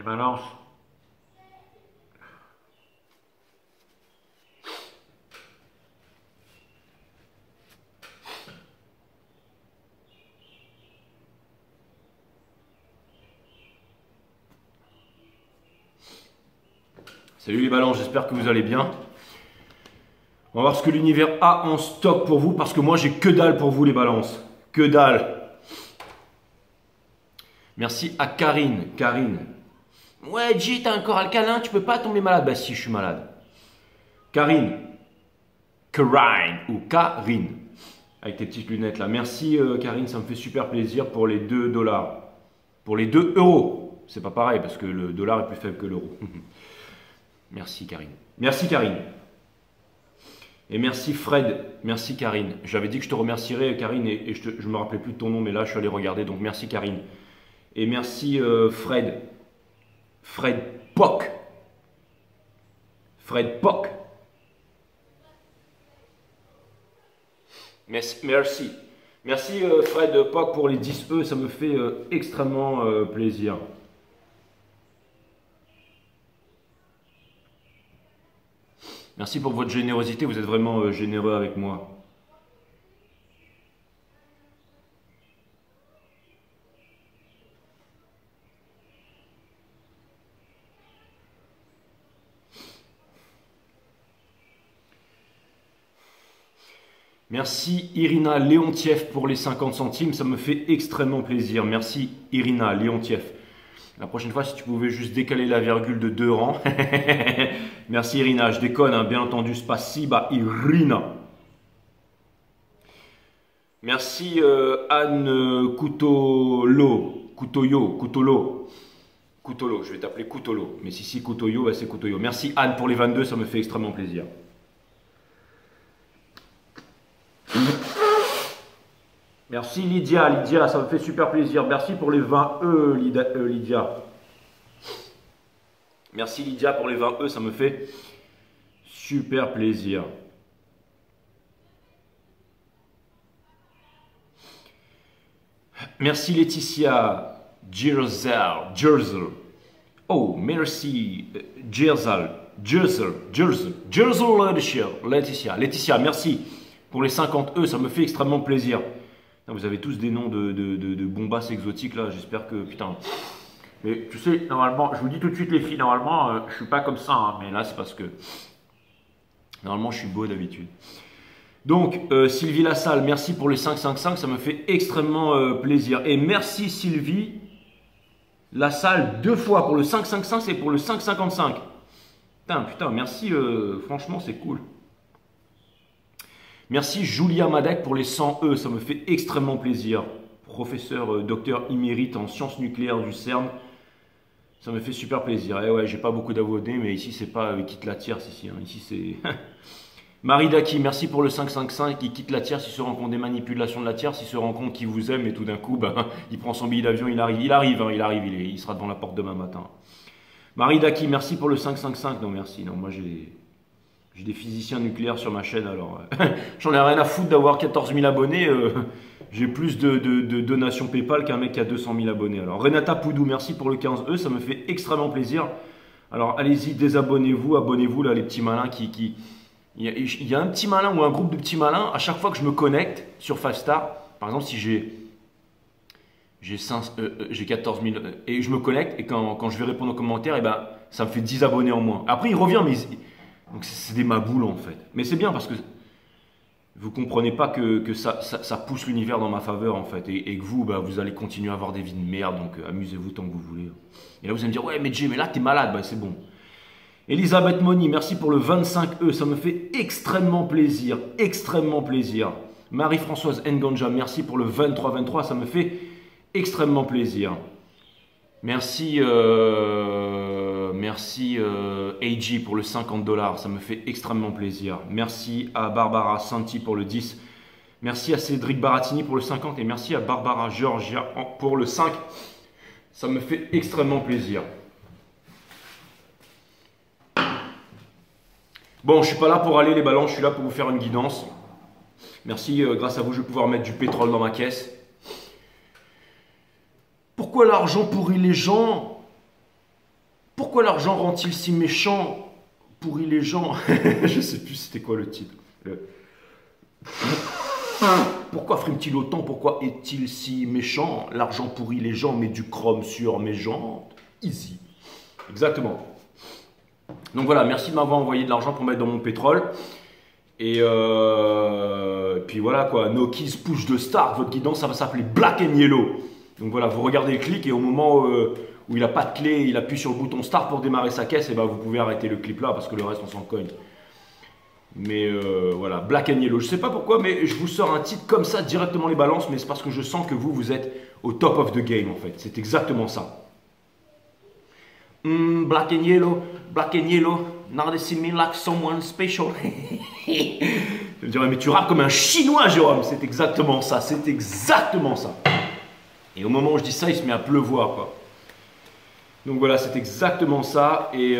balances. Salut les balances, j'espère que vous allez bien. On va voir ce que l'univers a en stock pour vous, parce que moi j'ai que dalle pour vous les balances. Que dalle. Merci à Karine. Karine. Ouais, J, t'as un corps alcalin, tu peux pas tomber malade. Bah si, je suis malade. Karine. Karine ou Karine. Avec tes petites lunettes là. Merci Karine, ça me fait super plaisir pour les 2 $. Pour les 2 €. C'est pas pareil parce que le dollar est plus faible que l'euro. Merci Karine. Merci Karine. Et merci Fred. Merci Karine. J'avais dit que je te remercierais Karine et je me rappelais plus de ton nom, mais là je suis allé regarder. Donc merci Karine. Et merci Fred. Fred Poc. Fred Poc. Merci. Merci Fred Poc pour les 10 E. Ça me fait extrêmement plaisir. Merci pour votre générosité, vous êtes vraiment généreux avec moi. Merci Irina Léontiev pour les 50 centimes, ça me fait extrêmement plaisir. Merci Irina Léontiev. La prochaine fois, si tu pouvais juste décaler la virgule de 2 rangs. Merci Irina, je déconne, hein, bien entendu. Spasiba Irina. Merci Anne Coutolo. Coutolo. Je vais t'appeler Coutolo. Mais si Coutoyo, bah, c'est Coutoyo. Merci Anne pour les 22, ça me fait extrêmement plaisir. Merci Lydia, ça me fait super plaisir. Merci pour les 20 E, Lydia. Merci Lydia pour les 20 E, ça me fait super plaisir. Merci Laetitia, Jerzel. Oh, merci Jerzel, Laetitia, merci pour les 50 E, ça me fait extrêmement plaisir. Vous avez tous des noms de bombasses exotiques là, j'espère que, putain. Mais tu sais, normalement, je vous dis tout de suite les filles, normalement, je suis pas comme ça, hein, mais là c'est parce que, normalement je suis beau d'habitude. Donc, Sylvie Lassalle, merci pour les 555, ça me fait extrêmement plaisir. Et merci Sylvie Lassalle 2 fois pour le 555 et pour le 555. Putain, merci, franchement c'est cool. Merci Julia Madec pour les 100 E, ça me fait extrêmement plaisir. Professeur, docteur émérite en sciences nucléaires du CERN, ça me fait super plaisir. Et ouais, j'ai pas beaucoup d'abonnés, mais ici c'est pas quitte la tierce ici. Hein. Ici c'est Marie Daki, merci pour le 555. Il quitte la tierce, il se rend compte des manipulations de la tierce, il se rend compte qu'il vous aime et tout d'un coup, bah, il prend son billet d'avion, il arrive, il sera devant la porte demain matin. Marie Daki, merci pour le 555. Non merci, non moi j'ai des physiciens nucléaires sur ma chaîne, alors j'en ai rien à foutre d'avoir 14 000 abonnés. J'ai plus de donations PayPal qu'un mec qui a 200 000 abonnés. Alors Renata Poudou, merci pour le 15 E, ça me fait extrêmement plaisir. Alors allez-y, désabonnez-vous, abonnez-vous là les petits malins il y a un petit malin ou un groupe de petits malins, à chaque fois que je me connecte sur 5star, par exemple si j'ai 14 000 et je me connecte et quand je vais répondre aux commentaires, et ben, ça me fait 10 abonnés en moins. Après il revient, mais donc c'est des maboules en fait. Mais c'est bien parce que vous comprenez pas que ça pousse l'univers dans ma faveur en fait. Et que vous, bah, vous allez continuer à avoir des vies de merde. Donc amusez-vous tant que vous voulez. Et là vous allez me dire, ouais mais Jay, mais là t'es malade. Bah c'est bon. Elisabeth Moni, merci pour le 25 E. Ça me fait extrêmement plaisir. Extrêmement plaisir. Marie-Françoise Nganja, merci pour le 23 ça me fait extrêmement plaisir. Merci AG pour le 50 $, ça me fait extrêmement plaisir. Merci à Barbara Santi pour le 10. Merci à Cédric Baratini pour le 50 et merci à Barbara Georgia pour le 5. Ça me fait extrêmement plaisir. Bon, je suis pas là pour aller les ballons, je suis là pour vous faire une guidance. Merci, grâce à vous, je vais pouvoir mettre du pétrole dans ma caisse. Pourquoi l'argent pourrit les gens? pourquoi l'argent rend-il si méchant, pourrit les gens? Je sais plus c'était quoi le titre. Pourquoi frime-t-il autant? Pourquoi est-il si méchant? L'argent pourrit les gens, met du chrome sur mes jantes. Easy. Exactement. Donc voilà, merci de m'avoir envoyé de l'argent pour mettre dans mon pétrole. Et puis voilà quoi, No Keys Push de Start, votre guidance ça va s'appeler Black and Yellow. Donc voilà, vous regardez le clic et au moment où il n'a pas de clé, il appuie sur le bouton Start pour démarrer sa caisse, et ben vous pouvez arrêter le clip là parce que le reste on s'en cogne. Mais voilà, Black and Yellow, je sais pas pourquoi, mais je vous sors un titre comme ça directement les balances, mais c'est parce que je sens que vous êtes au top of the game en fait, c'est exactement ça. Black and Yellow, now they see me like someone special. Je me dirais, mais tu rappes comme un chinois, Jérôme. C'est exactement ça, c'est exactement ça. Et au moment où je dis ça, il se met à pleuvoir, quoi. Donc voilà, c'est exactement ça. Et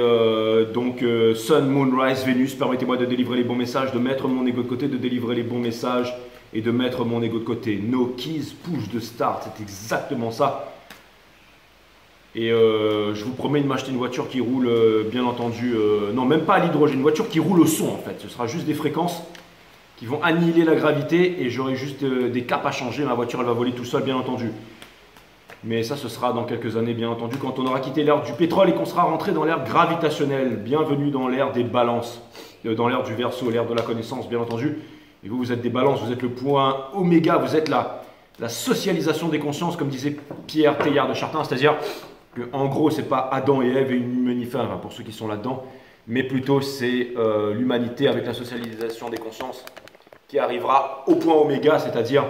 donc, Sun, Moon, Rise, Vénus, permettez-moi de délivrer les bons messages, de mettre mon ego de côté, de délivrer les bons messages et de mettre mon ego de côté. No Keys Push de Start, c'est exactement ça. Et je vous promets de m'acheter une voiture qui roule, bien entendu, non, même pas à l'hydrogène, une voiture qui roule au son en fait. Ce sera juste des fréquences qui vont annihiler la gravité et j'aurai juste des caps à changer. Ma voiture, elle va voler tout seul, bien entendu. Mais ça, ce sera dans quelques années, bien entendu, quand on aura quitté l'ère du pétrole et qu'on sera rentré dans l'ère gravitationnelle. Bienvenue dans l'ère des balances, dans l'ère du Verseau, l'ère de la connaissance, bien entendu. Et vous, vous êtes des balances, vous êtes le point oméga, vous êtes la socialisation des consciences, comme disait Pierre Teilhard de Chartin, c'est-à-dire que, en gros, c'est pas Adam et Ève et une humanité, enfin, pour ceux qui sont là-dedans, mais plutôt c'est l'humanité avec la socialisation des consciences qui arrivera au point oméga, c'est-à-dire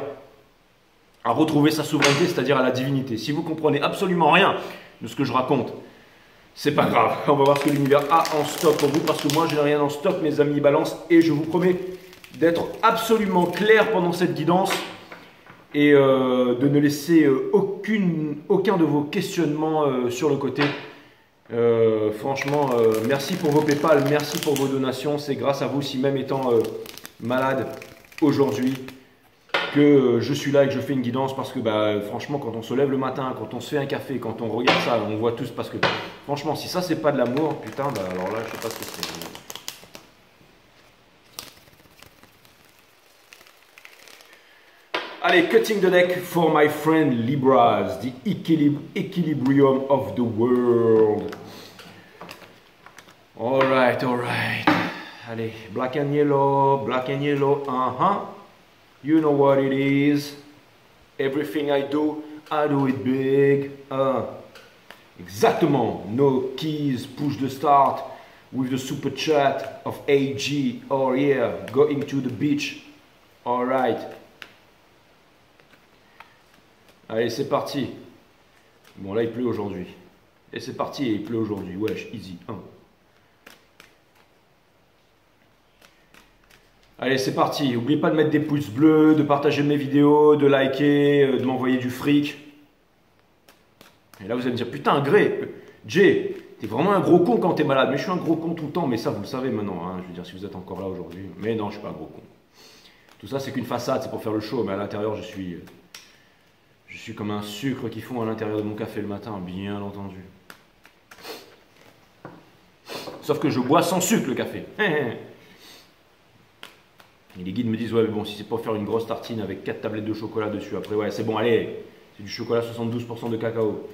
à retrouver sa souveraineté, c'est-à-dire à la divinité. Si vous comprenez absolument rien de ce que je raconte, c'est pas grave. On va voir ce que l'univers a en stock pour vous, parce que moi, je n'ai rien en stock, mes amis balance, et je vous promets d'être absolument clair pendant cette guidance et de ne laisser aucun de vos questionnements sur le côté. Franchement, merci pour vos PayPal, merci pour vos donations. C'est grâce à vous, si même étant malade aujourd'hui, que je suis là et que je fais une guidance, parce que bah, franchement, quand on se lève le matin, quand on se fait un café, quand on regarde ça, on voit tous, parce que franchement, si ça c'est pas de l'amour, putain, bah, alors là, je sais pas ce que c'est. Allez, cutting the deck for my friend Libras, the equilibrium of the world. All right. Allez, black and yellow, You know what it is. Everything I do it big. Exactement. No Keys Push the Start with the super chat of AG. Oh yeah, going to the beach. All right. Allez, c'est parti. Bon, là, il pleut aujourd'hui. Et c'est parti, et il pleut aujourd'hui. Wesh, easy. 1. Allez, c'est parti. N'oubliez pas de mettre des pouces bleus, de partager mes vidéos, de liker, de m'envoyer du fric. Et là, vous allez me dire, putain, Grey, Jay, t'es vraiment un gros con quand t'es malade. Mais je suis un gros con tout le temps, mais ça, vous le savez maintenant. Hein. Je veux dire, si vous êtes encore là aujourd'hui. Mais non, je suis pas un gros con. Tout ça, c'est qu'une façade, c'est pour faire le show. Mais à l'intérieur, je suis comme un sucre qu'ils font à l'intérieur de mon café le matin, bien entendu. Sauf que je bois sans sucre le café. Et les guides me disent, ouais, mais bon, si c'est pour faire une grosse tartine avec 4 tablettes de chocolat dessus, après, ouais, c'est bon, allez, c'est du chocolat 72% de cacao.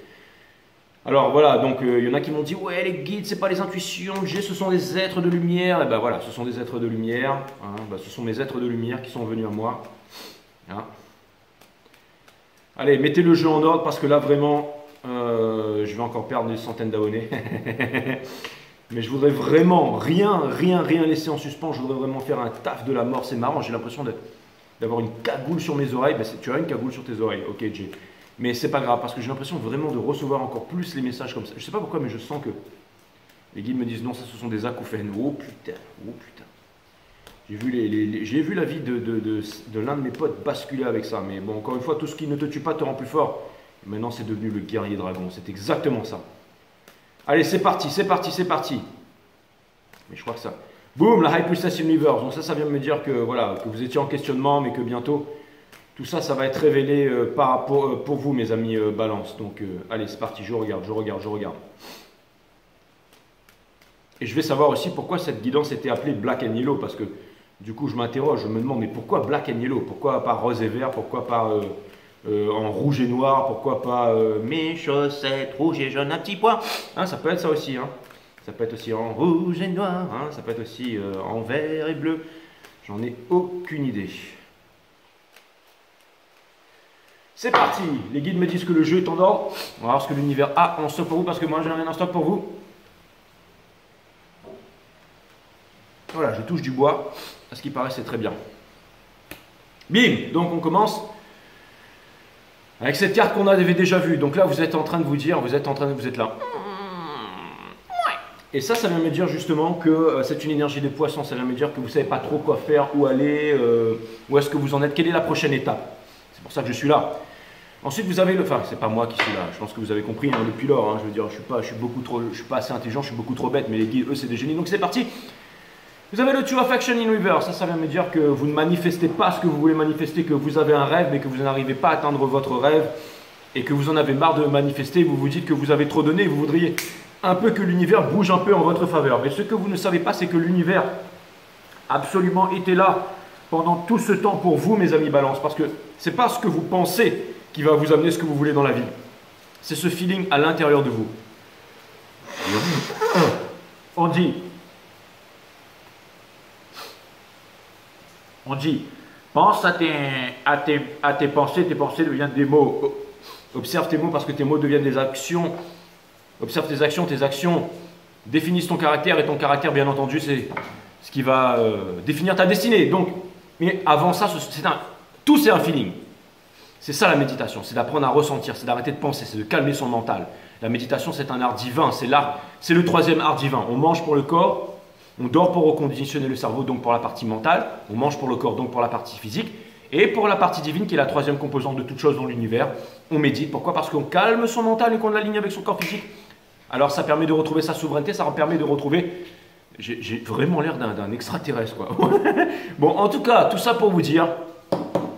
Alors voilà, donc il y en a qui m'ont dit, ouais, les guides, c'est pas les intuitions, ce sont des êtres de lumière. Et ben voilà, ce sont des êtres de lumière. Hein, ben, ce sont mes êtres de lumière qui sont venus à moi. Hein. Allez, mettez le jeu en ordre parce que là, vraiment, je vais encore perdre des centaines d'abonnés. Mais je voudrais vraiment rien laisser en suspens. Je voudrais vraiment faire un taf de la mort. C'est marrant, j'ai l'impression d'avoir une cagoule sur mes oreilles. Ben, tu as une cagoule sur tes oreilles, ok Jay. Mais c'est pas grave parce que j'ai l'impression vraiment de recevoir encore plus les messages comme ça. Je sais pas pourquoi, mais je sens que les guides me disent non, ça ce sont des acouphènes. Oh putain. J'ai vu la vie de l'un de mes potes basculer avec ça. Mais bon, encore une fois, tout ce qui ne te tue pas te rend plus fort. Maintenant, c'est devenu le guerrier dragon. C'est exactement ça. Allez, c'est parti. Mais je crois que ça... Boum, la High Priestess Universe. Donc ça vient de me dire que, voilà, que vous étiez en questionnement, mais que bientôt, tout ça, ça va être révélé pour vous, mes amis Balance. Donc, allez, c'est parti, je regarde. Et je vais savoir aussi pourquoi cette guidance était appelée Black and Yellow, parce que du coup je m'interroge, je me demande mais pourquoi Black and Yellow? Pourquoi pas rose et vert? Pourquoi pas en rouge et noir? Pourquoi pas mes chaussettes rouges et jaunes un petit point? Hein, ça peut être ça aussi, hein. Ça peut être aussi en rouge et noir, hein. Ça peut être aussi en vert et bleu. J'en ai aucune idée. C'est parti. Les guides me disent que le jeu est en ordre. On va voir ce que l'univers a en stock pour vous, parce que moi j'ai rien en stock pour vous. Voilà, je touche du bois, à ce qui paraît c'est très bien. Bim, donc on commence avec cette carte qu'on avait déjà vue. Donc là vous êtes en train de vous dire, vous êtes là. Et ça vient me dire justement que c'est une énergie des poissons, ça vient me dire que vous ne savez pas trop quoi faire, où aller, où est-ce que vous en êtes, quelle est la prochaine étape. C'est pour ça que je suis là. Ensuite vous avez le, enfin c'est pas moi qui suis là, je pense que vous avez compris hein, depuis lors, hein, je veux dire je suis pas assez intelligent, je suis beaucoup trop bête, mais les guides eux c'est des génies, donc c'est parti. Vous avez le Two of Action in Reverse, ça vient me dire que vous ne manifestez pas ce que vous voulez manifester, que vous avez un rêve mais que vous n'arrivez pas à atteindre votre rêve et que vous en avez marre de manifester, vous vous dites que vous avez trop donné et vous voudriez un peu que l'univers bouge un peu en votre faveur. Mais ce que vous ne savez pas, c'est que l'univers absolument était là pendant tout ce temps pour vous, mes amis Balance, parce que c'est pas ce que vous pensez qui va vous amener ce que vous voulez dans la vie. C'est ce feeling à l'intérieur de vous. On dit, pense à tes pensées deviennent des mots. Observe tes mots parce que tes mots deviennent des actions. Observe tes actions définissent ton caractère et ton caractère, bien entendu, c'est ce qui va définir ta destinée. Donc, mais avant ça, tout c'est un feeling. C'est ça la méditation, c'est d'apprendre à ressentir, c'est d'arrêter de penser, c'est de calmer son mental. La méditation, c'est un art divin, c'est le troisième art divin. On mange pour le corps. On dort pour reconditionner le cerveau, donc pour la partie mentale. On mange pour le corps, donc pour la partie physique. Et pour la partie divine, qui est la troisième composante de toute chose dans l'univers, on médite. Pourquoi? Parce qu'on calme son mental et qu'on l'aligne avec son corps physique. Alors ça permet de retrouver sa souveraineté, ça permet de retrouver... J'ai vraiment l'air d'un extraterrestre, quoi. Bon, en tout cas, tout ça pour vous dire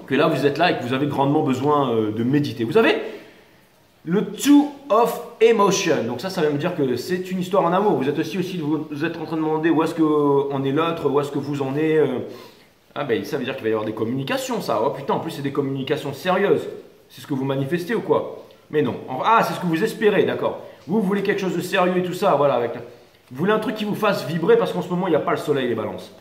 que là, vous êtes là et que vous avez grandement besoin de méditer. Vous avez le Two of Emotion. Donc ça va me dire que c'est une histoire en amour. Vous êtes vous êtes en train de demander où est-ce qu'on est l'autre, où est-ce que vous en êtes. Ah ben ça veut dire qu'il va y avoir des communications, ça. Oh putain, en plus c'est des communications sérieuses. C'est ce que vous manifestez ou quoi? Mais non. Ah, c'est ce que vous espérez, d'accord. Vous voulez quelque chose de sérieux et tout ça, voilà. Vous voulez un truc qui vous fasse vibrer parce qu'en ce moment il n'y a pas le soleil, les balances.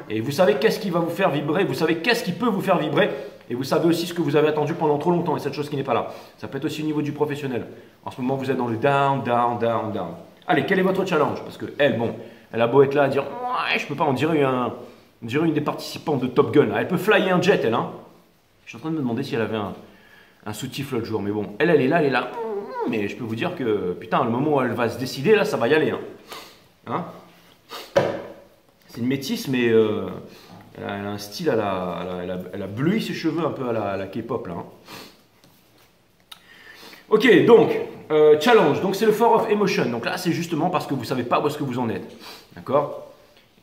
Et vous savez qu'est-ce qui va vous faire vibrer, vous savez qu'est-ce qui peut vous faire vibrer. Et vous savez aussi ce que vous avez attendu pendant trop longtemps et cette chose qui n'est pas là. Ça peut être aussi au niveau du professionnel. En ce moment, vous êtes dans le down, down, down, down. Allez, quel est votre challenge? Parce que elle, bon, elle a beau être là à dire ouais, je peux pas, on dirait une des participantes de Top Gun. Elle peut flyer un jet, elle. Hein. Je suis en train de me demander si elle avait un soutif l'autre jour. Mais bon, elle est là, elle est là. Mais je peux vous dire que, putain, le moment où elle va se décider, là, ça va y aller. Hein, c'est une métisse, mais... elle a un style, elle a bleui ses cheveux un peu à la K-pop là. Hein. Ok, donc, challenge, donc c'est le Four of Emotion. Donc là, c'est justement parce que vous ne savez pas où est-ce que vous en êtes. D'accord?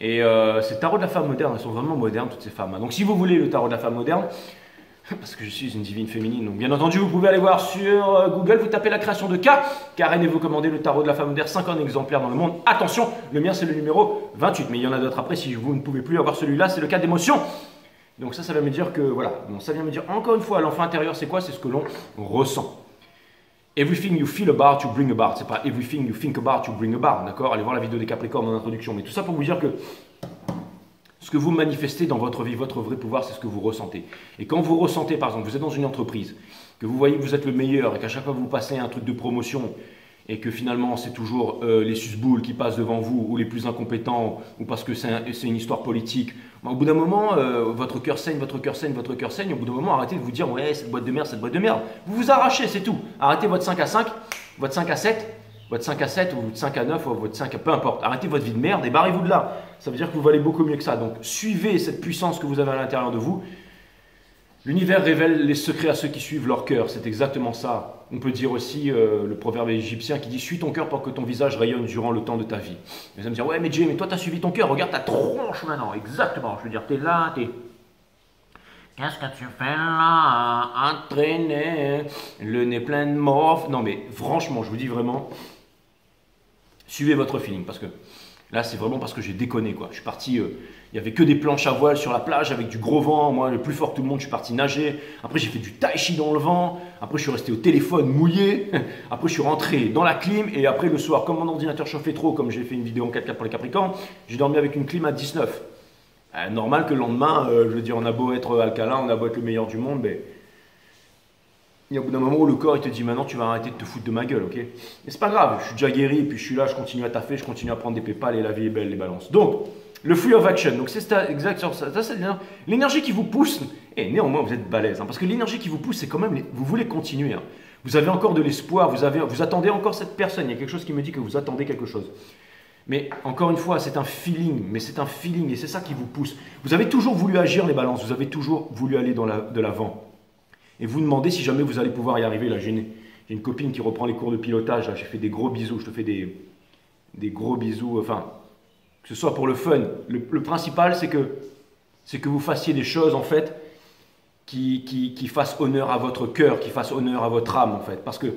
Et c'est le tarot de la femme moderne, elles sont vraiment modernes toutes ces femmes. Hein. Donc si vous voulez le tarot de la femme moderne, parce que je suis une divine féminine, donc bien entendu vous pouvez aller voir sur Google, vous tapez la création de K, Karen et vous commandez le tarot de la femme moderne, 50 exemplaires dans le monde. Attention, le mien c'est le numéro 28, mais il y en a d'autres après, si vous ne pouvez plus avoir celui-là, c'est le cas d'émotion. Donc ça va me dire que, voilà, bon, ça vient me dire encore une fois, l'enfant intérieur c'est quoi? C'est ce que l'on ressent. Everything you feel about, you bring about. C'est pas everything you think about, you bring about, d'accord? Allez voir la vidéo des Capricornes en introduction, mais tout ça pour vous dire que ce que vous manifestez dans votre vie, votre vrai pouvoir, c'est ce que vous ressentez. Et quand vous ressentez, par exemple, vous êtes dans une entreprise, que vous voyez que vous êtes le meilleur et qu'à chaque fois que vous passez un truc de promotion et que finalement c'est toujours les susboules qui passent devant vous ou les plus incompétents ou parce que c'est une histoire politique, au bout d'un moment, votre cœur saigne, votre cœur saigne, votre cœur saigne. Au bout d'un moment, arrêtez de vous dire « ouais, cette boîte de merde, cette boîte de merde ». Vous vous arrachez, c'est tout. Arrêtez votre 5 à 5, votre 5 à 7, votre 5 à 7 ou votre 5 à 9 ou votre 5 à... peu importe. Arrêtez votre vie de merde et barrez-vous de là. Ça veut dire que vous valez beaucoup mieux que ça. Donc, suivez cette puissance que vous avez à l'intérieur de vous. L'univers révèle les secrets à ceux qui suivent leur cœur. C'est exactement ça. On peut dire aussi le proverbe égyptien qui dit « suis ton cœur pour que ton visage rayonne durant le temps de ta vie ». Vous allez me dire « ouais, mais Jay, mais toi, tu as suivi ton cœur. Regarde ta tronche maintenant. » Exactement. Je veux dire, tu es là, tu es... Qu'est-ce que tu fais là? Entraîner, le nez plein de morphes. Non, mais franchement, je vous dis vraiment, suivez votre feeling parce que Là, c'est vraiment parce que j'ai déconné, quoi. Je suis parti, il n'y avait que des planches à voile sur la plage avec du gros vent. Moi, le plus fort que tout le monde, je suis parti nager. Après, j'ai fait du tai chi dans le vent. Après, je suis resté au téléphone mouillé. Après, je suis rentré dans la clim. Et après, le soir, comme mon ordinateur chauffait trop, comme j'ai fait une vidéo en 4K pour les Capricornes, j'ai dormi avec une clim à 19. Normal que le lendemain, je veux dire, on a beau être alcalin, on a beau être le meilleur du monde, mais il y a au bout d'un moment où le corps il te dit maintenant tu vas arrêter de te foutre de ma gueule, ok? Mais c'est pas grave, je suis déjà guéri, et puis je suis là, je continue à taffer, je continue à prendre des pépales et la vie est belle, les balances. Donc, le free of action, donc c'est exact sur ça. Ça c'est l'énergie qui vous pousse, et néanmoins vous êtes balèze, hein, parce que l'énergie qui vous pousse, c'est quand même, vous voulez continuer. Hein. Vous avez encore de l'espoir, vous attendez encore cette personne, il y a quelque chose qui me dit que vous attendez quelque chose. Mais encore une fois, c'est un feeling, mais c'est un feeling et c'est ça qui vous pousse. Vous avez toujours voulu agir les balances, vous avez toujours voulu aller de l'avant. Et vous demandez si jamais vous allez pouvoir y arriver. Là, j'ai une copine qui reprend les cours de pilotage, là, j'ai fait des gros bisous, je te fais des gros bisous, enfin, que ce soit pour le fun. Le principal, c'est que vous fassiez des choses, en fait, qui fassent honneur à votre cœur, qui fassent honneur à votre âme, en fait. Parce que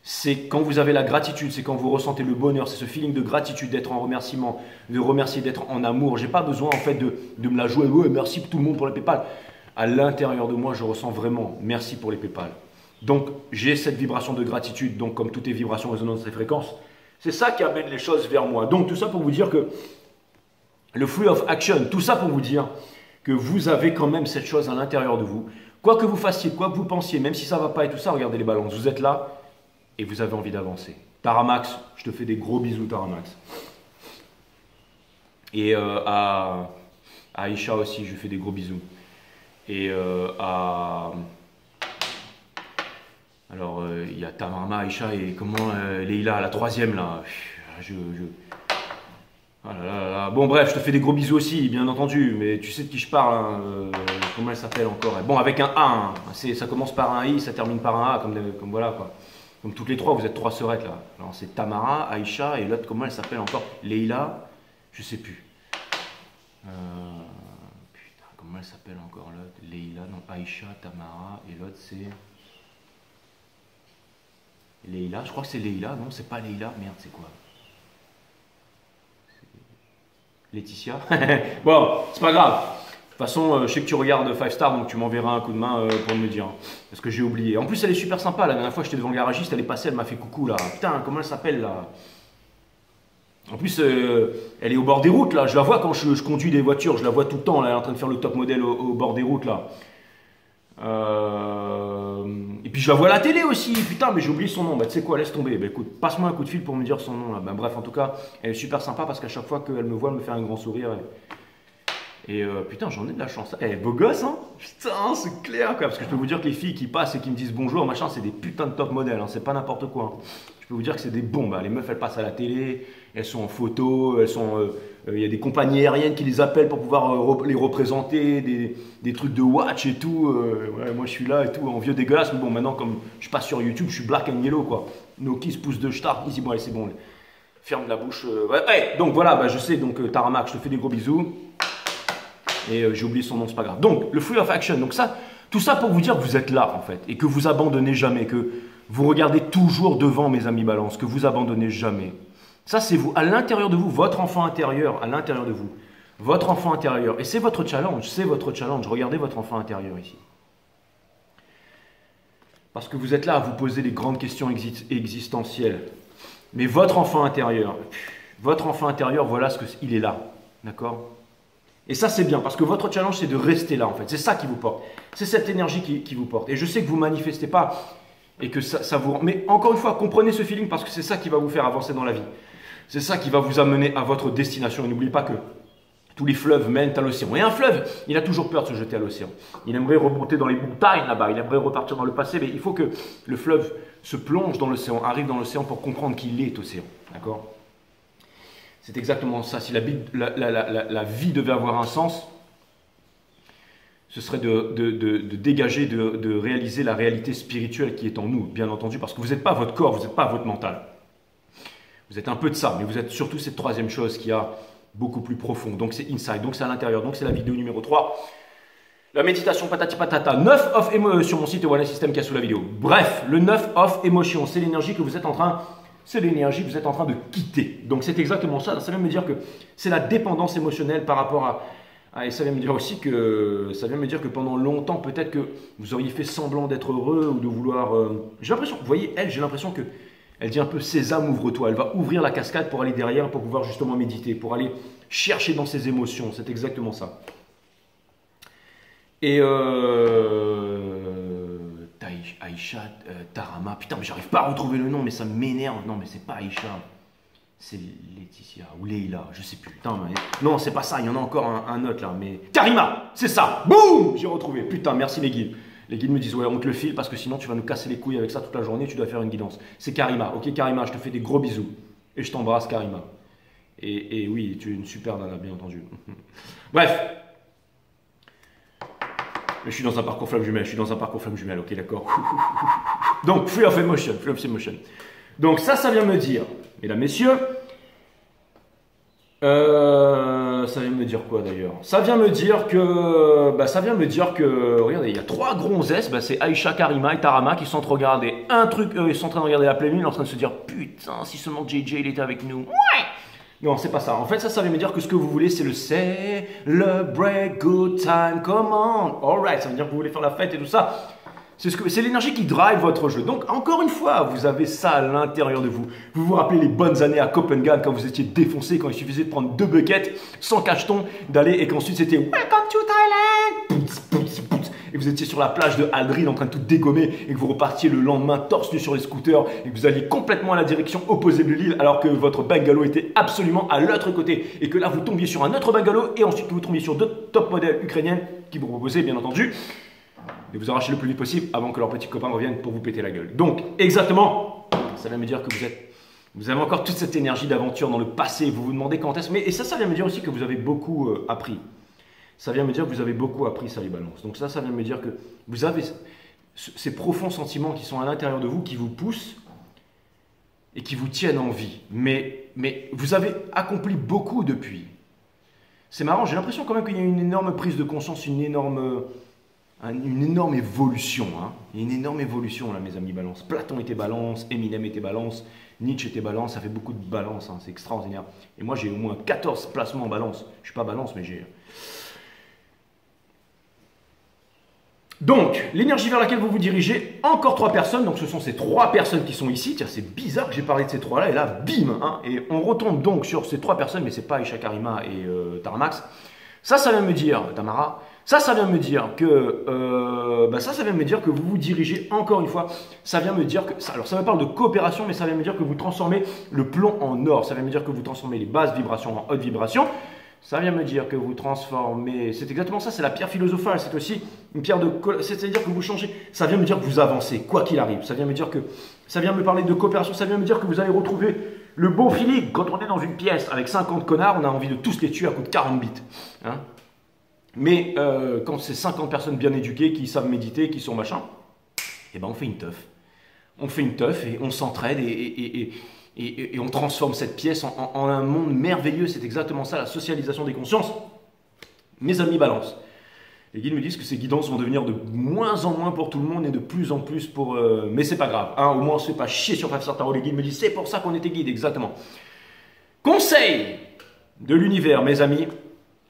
c'est quand vous avez la gratitude, c'est quand vous ressentez le bonheur, c'est ce feeling de gratitude, d'être en remerciement, de remercier, d'être en amour. J'ai pas besoin en fait de me la jouer, ouais, merci pour tout le monde pour les PayPal. À l'intérieur de moi, je ressens vraiment merci pour les PayPal. Donc j'ai cette vibration de gratitude, donc comme toutes les vibrations résonnantes et fréquences, c'est ça qui amène les choses vers moi. Donc tout ça pour vous dire que le free of action, tout ça pour vous dire que vous avez quand même cette chose à l'intérieur de vous. Quoi que vous fassiez, quoi que vous pensiez, même si ça va pas et tout ça, regardez les balances, vous êtes là. Et vous avez envie d'avancer. Taramax, je te fais des gros bisous, Taramax. Et à Aïcha aussi, je fais des gros bisous. Et alors, il y a Tamarma, Aïcha et comment Leïla, la troisième là. Ah là là là. Bon, bref, je te fais des gros bisous aussi, bien entendu. Mais tu sais de qui je parle. Hein, comment elle s'appelle encore? Bon, avec un A. Hein. Ça commence par un I, ça termine par un A, comme voilà quoi. Comme toutes les trois, vous êtes trois sœurettes là. Alors c'est Tamara, Aïcha et l'autre, comment elle s'appelle encore? Leïla, je sais plus. Putain, comment elle s'appelle encore l'autre? Leïla, non, Aïcha, Tamara et l'autre c'est. Leïla, je crois que c'est Leïla, non, c'est pas Leïla, merde, c'est quoi? Laetitia. Bon, c'est pas grave. De toute façon, je sais que tu regardes 5 Star, donc tu m'enverras un coup de main pour me dire. Parce que j'ai oublié. En plus, elle est super sympa. La dernière fois, j'étais devant le garagiste, elle est passée, elle m'a fait coucou là. Putain, comment elle s'appelle là? En plus, elle est au bord des routes là. Je la vois quand je conduis des voitures, je la vois tout le temps. Là, elle est en train de faire le top modèle au bord des routes là. Et puis je la vois à la télé aussi. Putain, mais j'ai oublié son nom. Bah, tu sais quoi, laisse tomber. Bah, écoute, passe-moi un coup de fil pour me dire son nom là. Bah, bref, en tout cas, elle est super sympa parce qu'à chaque fois qu'elle me voit, elle me fait un grand sourire. Et putain, j'en ai de la chance. Eh, beau gosse, hein? Putain, c'est clair, quoi. Parce que je peux vous dire que les filles qui passent et qui me disent bonjour, machin, c'est des putains de top modèles, hein. C'est pas n'importe quoi. Hein. Je peux vous dire que c'est des bombes. Hein. Les meufs, elles passent à la télé, elles sont en photo, elles sont. Il y a des compagnies aériennes qui les appellent pour pouvoir les représenter, des trucs de watch et tout. Ouais, moi, je suis là et tout, en vieux dégueulasse. Mais bon, maintenant, comme je passe sur YouTube, je suis black and yellow, quoi. Noki se pousse de star. Ici, bon, allez, c'est bon. Ferme la bouche. Ouais. Donc voilà, bah, je sais, donc Taramac, je te fais des gros bisous. Et j'ai oublié son nom, c'est pas grave. Donc, le free of action. Donc ça, tout ça pour vous dire que vous êtes là, en fait. Et que vous abandonnez jamais. Que vous regardez toujours devant, mes amis balance. Que vous abandonnez jamais. Ça, c'est vous. À l'intérieur de vous, votre enfant intérieur, à l'intérieur de vous. Votre enfant intérieur. Et c'est votre challenge. C'est votre challenge. Regardez votre enfant intérieur ici. Parce que vous êtes là à vous poser les grandes questions existentielles. Mais votre enfant intérieur, voilà ce qu'il est là. D'accord ? Et ça, c'est bien, parce que votre challenge, c'est de rester là, en fait. C'est ça qui vous porte. C'est cette énergie qui vous porte. Et je sais que vous ne manifestez pas et que ça vous... Mais encore une fois, comprenez ce feeling parce que c'est ça qui va vous faire avancer dans la vie. C'est ça qui va vous amener à votre destination. Et n'oubliez pas que tous les fleuves mènent à l'océan. Et un fleuve, il a toujours peur de se jeter à l'océan. Il aimerait remonter dans les montagnes là-bas. Il aimerait repartir dans le passé. Mais il faut que le fleuve se plonge dans l'océan, arrive dans l'océan pour comprendre qu'il est océan. D'accord ? C'est exactement ça. Si la vie devait avoir un sens, ce serait de dégager, de réaliser la réalité spirituelle qui est en nous, bien entendu, parce que vous n'êtes pas votre corps, vous n'êtes pas votre mental. Vous êtes un peu de ça, mais vous êtes surtout cette troisième chose qui a beaucoup plus profond. Donc c'est inside, donc c'est à l'intérieur, donc c'est la vidéo numéro 3. La méditation patati patata, 9 off émotion sur mon site One System qui a sous la vidéo. Bref, le 9 off émotion, c'est l'énergie que vous êtes en train c'est l'énergie que vous êtes en train de quitter. Donc c'est exactement ça. Ça vient me dire que c'est la dépendance émotionnelle par rapport et ça vient me dire aussi que pendant longtemps, peut-être que vous auriez fait semblant d'être heureux ou de vouloir. J'ai l'impression, vous voyez, j'ai l'impression que elle dit un peu Sésame, ouvre-toi. Elle va ouvrir la cascade pour aller derrière, pour pouvoir justement méditer, pour aller chercher dans ses émotions. C'est exactement ça. Et Aïcha, Tarama, putain, mais j'arrive pas à retrouver le nom, mais ça m'énerve. Non, mais c'est pas Aïcha, c'est Laetitia ou Leïla, je sais plus. Putain, mais... non, c'est pas ça, il y en a encore un autre là, mais Karima, c'est ça. Boum, j'ai retrouvé. Putain, merci les guides. Les guides me disent ouais, on te le file parce que sinon tu vas nous casser les couilles avec ça toute la journée, tu dois faire une guidance. C'est Karima. Ok, Karima, je te fais des gros bisous et je t'embrasse, Karima. Et oui, tu es une super nana, bien entendu. Bref. Mais je suis dans un parcours flamme jumelle, ok, d'accord. Donc, free of emotion. Donc ça vient me dire, mesdames, messieurs, ça vient me dire quoi d'ailleurs? Ça vient me dire que, regardez, il y a 3 gonzesses, c'est Aïcha, Karima et Tarama qui sont en train de regarder un truc, ils sont en train de regarder la pleine lune, en train de se dire, putain, si seulement JJ il était avec nous. Ouais. Non, c'est pas ça. En fait, ça veut me dire que ce que vous voulez, c'est le celebrate good time, come on. Alright, ça veut dire que vous voulez faire la fête et tout ça. C'est l'énergie qui drive votre jeu. Donc, encore une fois, vous avez ça à l'intérieur de vous. Vous vous rappelez les bonnes années à Copenhague quand vous étiez défoncé, quand il suffisait de prendre 2 buckets, sans cacheton, d'aller et qu'ensuite c'était Welcome to Thailand. Et vous étiez sur la plage de Aldrin en train de tout dégommer et que vous repartiez le lendemain torse nu sur les scooters et que vous alliez complètement à la direction opposée de l'île alors que votre bungalow était absolument à l'autre côté et que là vous tombiez sur un autre bungalow et ensuite que vous tombiez sur 2 top modèles ukrainiennes qui vous proposaient bien entendu de vous arracher le plus vite possible avant que leurs petits copains reviennent pour vous péter la gueule. Donc exactement, ça vient me dire que vous avez encore toute cette énergie d'aventure dans le passé, vous vous demandez quand est-ce, et ça vient me dire aussi que vous avez beaucoup appris. Ça vient me dire que vous avez beaucoup appris, ça les balances. Donc ça vient me dire que vous avez ces profonds sentiments qui sont à l'intérieur de vous, qui vous poussent et qui vous tiennent en vie. Mais vous avez accompli beaucoup depuis. C'est marrant, j'ai l'impression quand même qu'il y a une énorme prise de conscience, une énorme évolution. Hein. Il y a une énorme évolution là, mes amis balance. Platon était balance, Eminem était balance, Nietzsche était balance, ça fait beaucoup de balance, hein. C'est extraordinaire. Et moi j'ai au moins 14 placements en balance. Je ne suis pas balance, mais j'ai... Donc, l'énergie vers laquelle vous vous dirigez, encore 3 personnes, donc ce sont ces 3 personnes qui sont ici. Tiens, c'est bizarre que j'ai parlé de ces 3-là, et là, bim hein. Et on retombe donc sur ces 3 personnes, mais c'est pas Aïcha, Karima et Tarmax. Ça vient me dire, Tamara, ça vient me dire que, ça vient me dire que vous vous dirigez, encore une fois, ça vient me dire que, alors ça me parle de coopération, mais ça vient me dire que vous transformez le plomb en or, ça vient me dire que vous transformez les basses vibrations en hautes vibrations. Ça vient me dire que vous transformez, c'est exactement ça, c'est la pierre philosophale, c'est aussi une pierre de, c'est-à-dire que vous changez, ça vient me dire que vous avancez, quoi qu'il arrive, ça vient me dire que, ça vient me parler de coopération, ça vient me dire que vous allez retrouver le bon feeling. Quand on est dans une pièce avec 50 connards, on a envie de tous les tuer à coups de 40 bits. Hein, mais quand c'est 50 personnes bien éduquées, qui savent méditer, qui sont machin, eh ben on fait une teuf. On fait une teuf et on s'entraide et on transforme cette pièce en un monde merveilleux. C'est exactement ça, la socialisation des consciences. Mes amis balance. Les guides me disent que ces guidances vont devenir de moins en moins pour tout le monde et de plus en plus pour... mais c'est pas grave, hein, au moins on se fait pas chier sur Five Star Tarot. Les guides me disent c'est pour ça qu'on était guide, exactement. Conseil de l'univers, mes amis,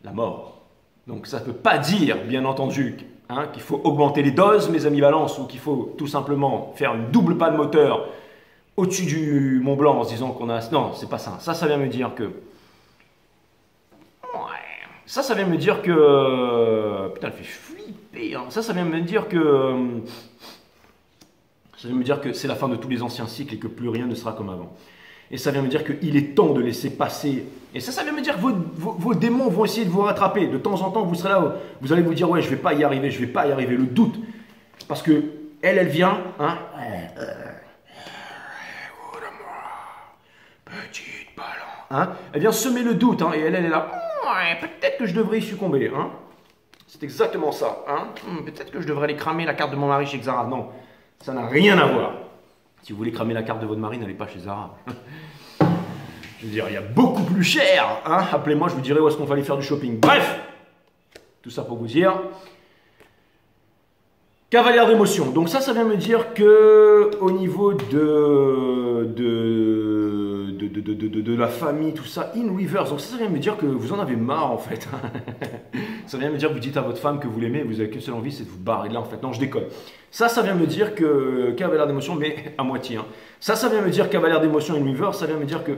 la mort. Donc ça ne peut pas dire, bien entendu, hein, qu'il faut augmenter les doses, mes amis balance, ou qu'il faut tout simplement faire une double panne moteur au-dessus du Mont Blanc en se disant qu'on a... Non, c'est pas ça. Ça vient me dire que... Ça vient me dire que... Putain, elle fait flipper. Hein. Ça vient me dire que... Ça vient me dire que c'est la fin de tous les anciens cycles et que plus rien ne sera comme avant. Et ça vient me dire qu'il est temps de laisser passer. Et ça vient me dire que vos démons vont essayer de vous rattraper. De temps en temps, vous serez là, vous allez vous dire, ouais, je vais pas y arriver, le doute. Parce que elle vient, hein. Petite balance. Hein, elle vient semer le doute, hein, et elle est là. Ouais, peut-être que je devrais y succomber. Hein. C'est exactement ça. Hein. Peut-être que je devrais aller cramer la carte de mon mari chez Zara. Non, ça n'a rien à voir. Si vous voulez cramer la carte de votre mari, n'allez pas chez Zara. Je veux dire, il y a beaucoup plus cher. Hein. Appelez-moi, je vous dirai où est-ce qu'on va aller faire du shopping. Bref, tout ça pour vous dire. Cavalière d'émotion. Donc ça vient me dire que au niveau de de la famille, tout ça, in reverse. Donc ça vient me dire que vous en avez marre en fait. Ça vient me dire que vous dites à votre femme que vous l'aimez, vous avez qu'une seule envie, c'est de vous barrer de là en fait. Non, je déconne. Ça vient me dire que cavalier d'émotion, mais à moitié. Hein. Ça vient me dire cavalier d'émotion in reverse, ça vient me dire que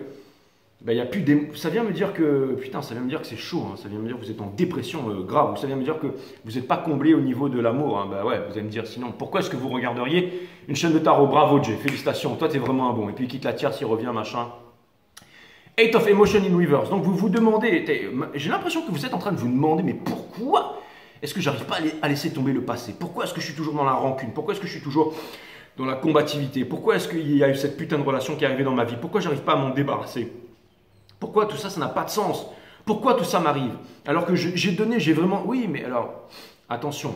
y a plus ça vient me dire que putain, ça vient me dire que c'est chaud, hein. Ça vient me dire que vous êtes en dépression grave, ou ça vient me dire que vous n'êtes pas comblé au niveau de l'amour. Hein. Ouais, vous allez me dire sinon, pourquoi est-ce que vous regarderiez une chaîne de tarot? Bravo Jay, félicitations, toi t'es vraiment un bon. Et puis il quitte la tierce, il revient, machin. Eight of Emotion in Reverse. Donc vous vous demandez, j'ai l'impression que vous êtes en train de vous demander, mais pourquoi est-ce que j'arrive pas à laisser tomber le passé? Pourquoi est-ce que je suis toujours dans la rancune? Pourquoi est-ce que je suis toujours dans la combativité? Pourquoi est-ce qu'il y a eu cette putain de relation qui est arrivée dans ma vie? Pourquoi j'arrive pas à m'en débarrasser? Pourquoi tout ça, ça n'a pas de sens? Pourquoi tout ça m'arrive? Alors que j'ai donné, j'ai vraiment... Oui, mais alors, attention.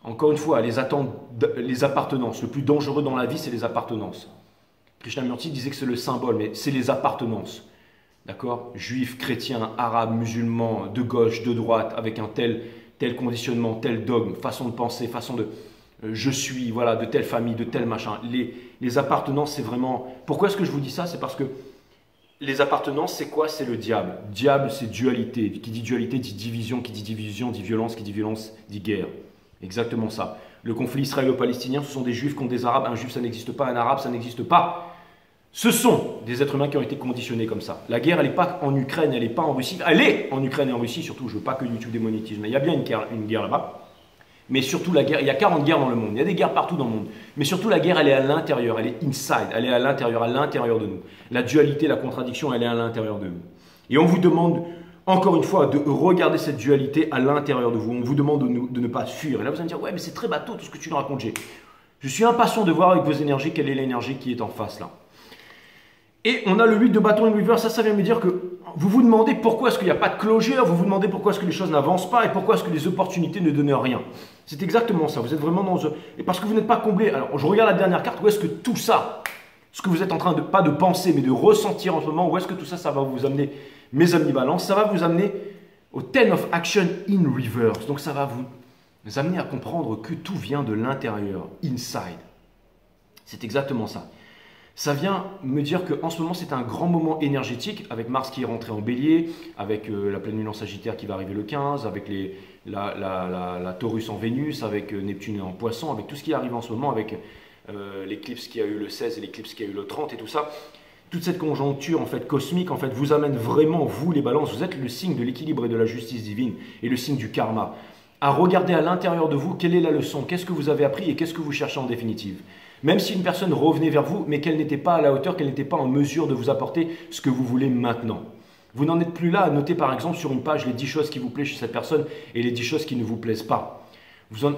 Encore une fois, les appartenances. Le plus dangereux dans la vie, c'est les appartenances. Krishnamurti disait que c'est le symbole, mais c'est les appartenances. D'accord? Juifs, chrétiens, arabes, musulmans, de gauche, de droite, avec un tel conditionnement, tel dogme, façon de penser, façon de... je suis, voilà, de telle famille, de tel machin. Les appartenances, c'est vraiment... Pourquoi est-ce que je vous dis ça? C'est parce que les appartenances, c'est quoi? C'est le diable. Diable, c'est dualité. Qui dit dualité dit division. Qui dit division dit violence. Qui dit violence dit guerre. Exactement ça. Le conflit israélo-palestinien, ce sont des juifs contre des arabes. Un juif, ça n'existe pas. Un arabe, ça n'existe pas. Ce sont des êtres humains qui ont été conditionnés comme ça. La guerre, elle n'est pas en Ukraine, elle n'est pas en Russie. Elle est en Ukraine et en Russie, surtout. Je ne veux pas que YouTube démonétise, mais il y a bien une guerre là-bas. Mais surtout la guerre, il y a 40 guerres dans le monde, il y a des guerres partout dans le monde. Mais surtout la guerre, elle est à l'intérieur, elle est inside, elle est à l'intérieur de nous. La dualité, la contradiction, elle est à l'intérieur de nous. Et on vous demande, encore une fois, de regarder cette dualité à l'intérieur de vous. On vous demande de ne pas fuir. Et là, vous allez me dire, ouais, mais c'est très bateau tout ce que tu nous racontes. Je suis impatient de voir avec vos énergies quelle est l'énergie qui est en face là. Et on a le 8 de bâton in reverse, ça vient me dire que vous vous demandez pourquoi est-ce qu'il n'y a pas de closure, vous vous demandez pourquoi est-ce que les choses n'avancent pas et pourquoi est-ce que les opportunités ne donnent rien. C'est exactement ça, vous êtes vraiment dans... Et parce que vous n'êtes pas comblé. Alors, je regarde la dernière carte, où est-ce que tout ça, ce que vous êtes en train de, pas de penser, mais de ressentir en ce moment, où est-ce que tout ça, ça va vous amener, mes amis balance, ça va vous amener au 10 of Action in reverse. Donc, ça va vous amener à comprendre que tout vient de l'intérieur, inside. C'est exactement ça. Ça vient me dire qu'en ce moment, c'est un grand moment énergétique avec Mars qui est rentré en bélier, avec la pleine lune en Sagittaire qui va arriver le 15, avec la Taurus en Vénus, avec Neptune en Poisson, avec tout ce qui arrive en ce moment, avec l'éclipse qui a eu le 16 et l'éclipse qui a eu le 30 et tout ça. Toute cette conjoncture en fait cosmique en fait vous amène vraiment, vous les balances, vous êtes le signe de l'équilibre et de la justice divine et le signe du karma. À regarder à l'intérieur de vous quelle est la leçon, qu'est-ce que vous avez appris et qu'est-ce que vous cherchez en définitive. Même si une personne revenait vers vous, mais qu'elle n'était pas à la hauteur, qu'elle n'était pas en mesure de vous apporter ce que vous voulez maintenant. Vous n'en êtes plus là à noter par exemple sur une page les 10 choses qui vous plaisent chez cette personne et les 10 choses qui ne vous plaisent pas.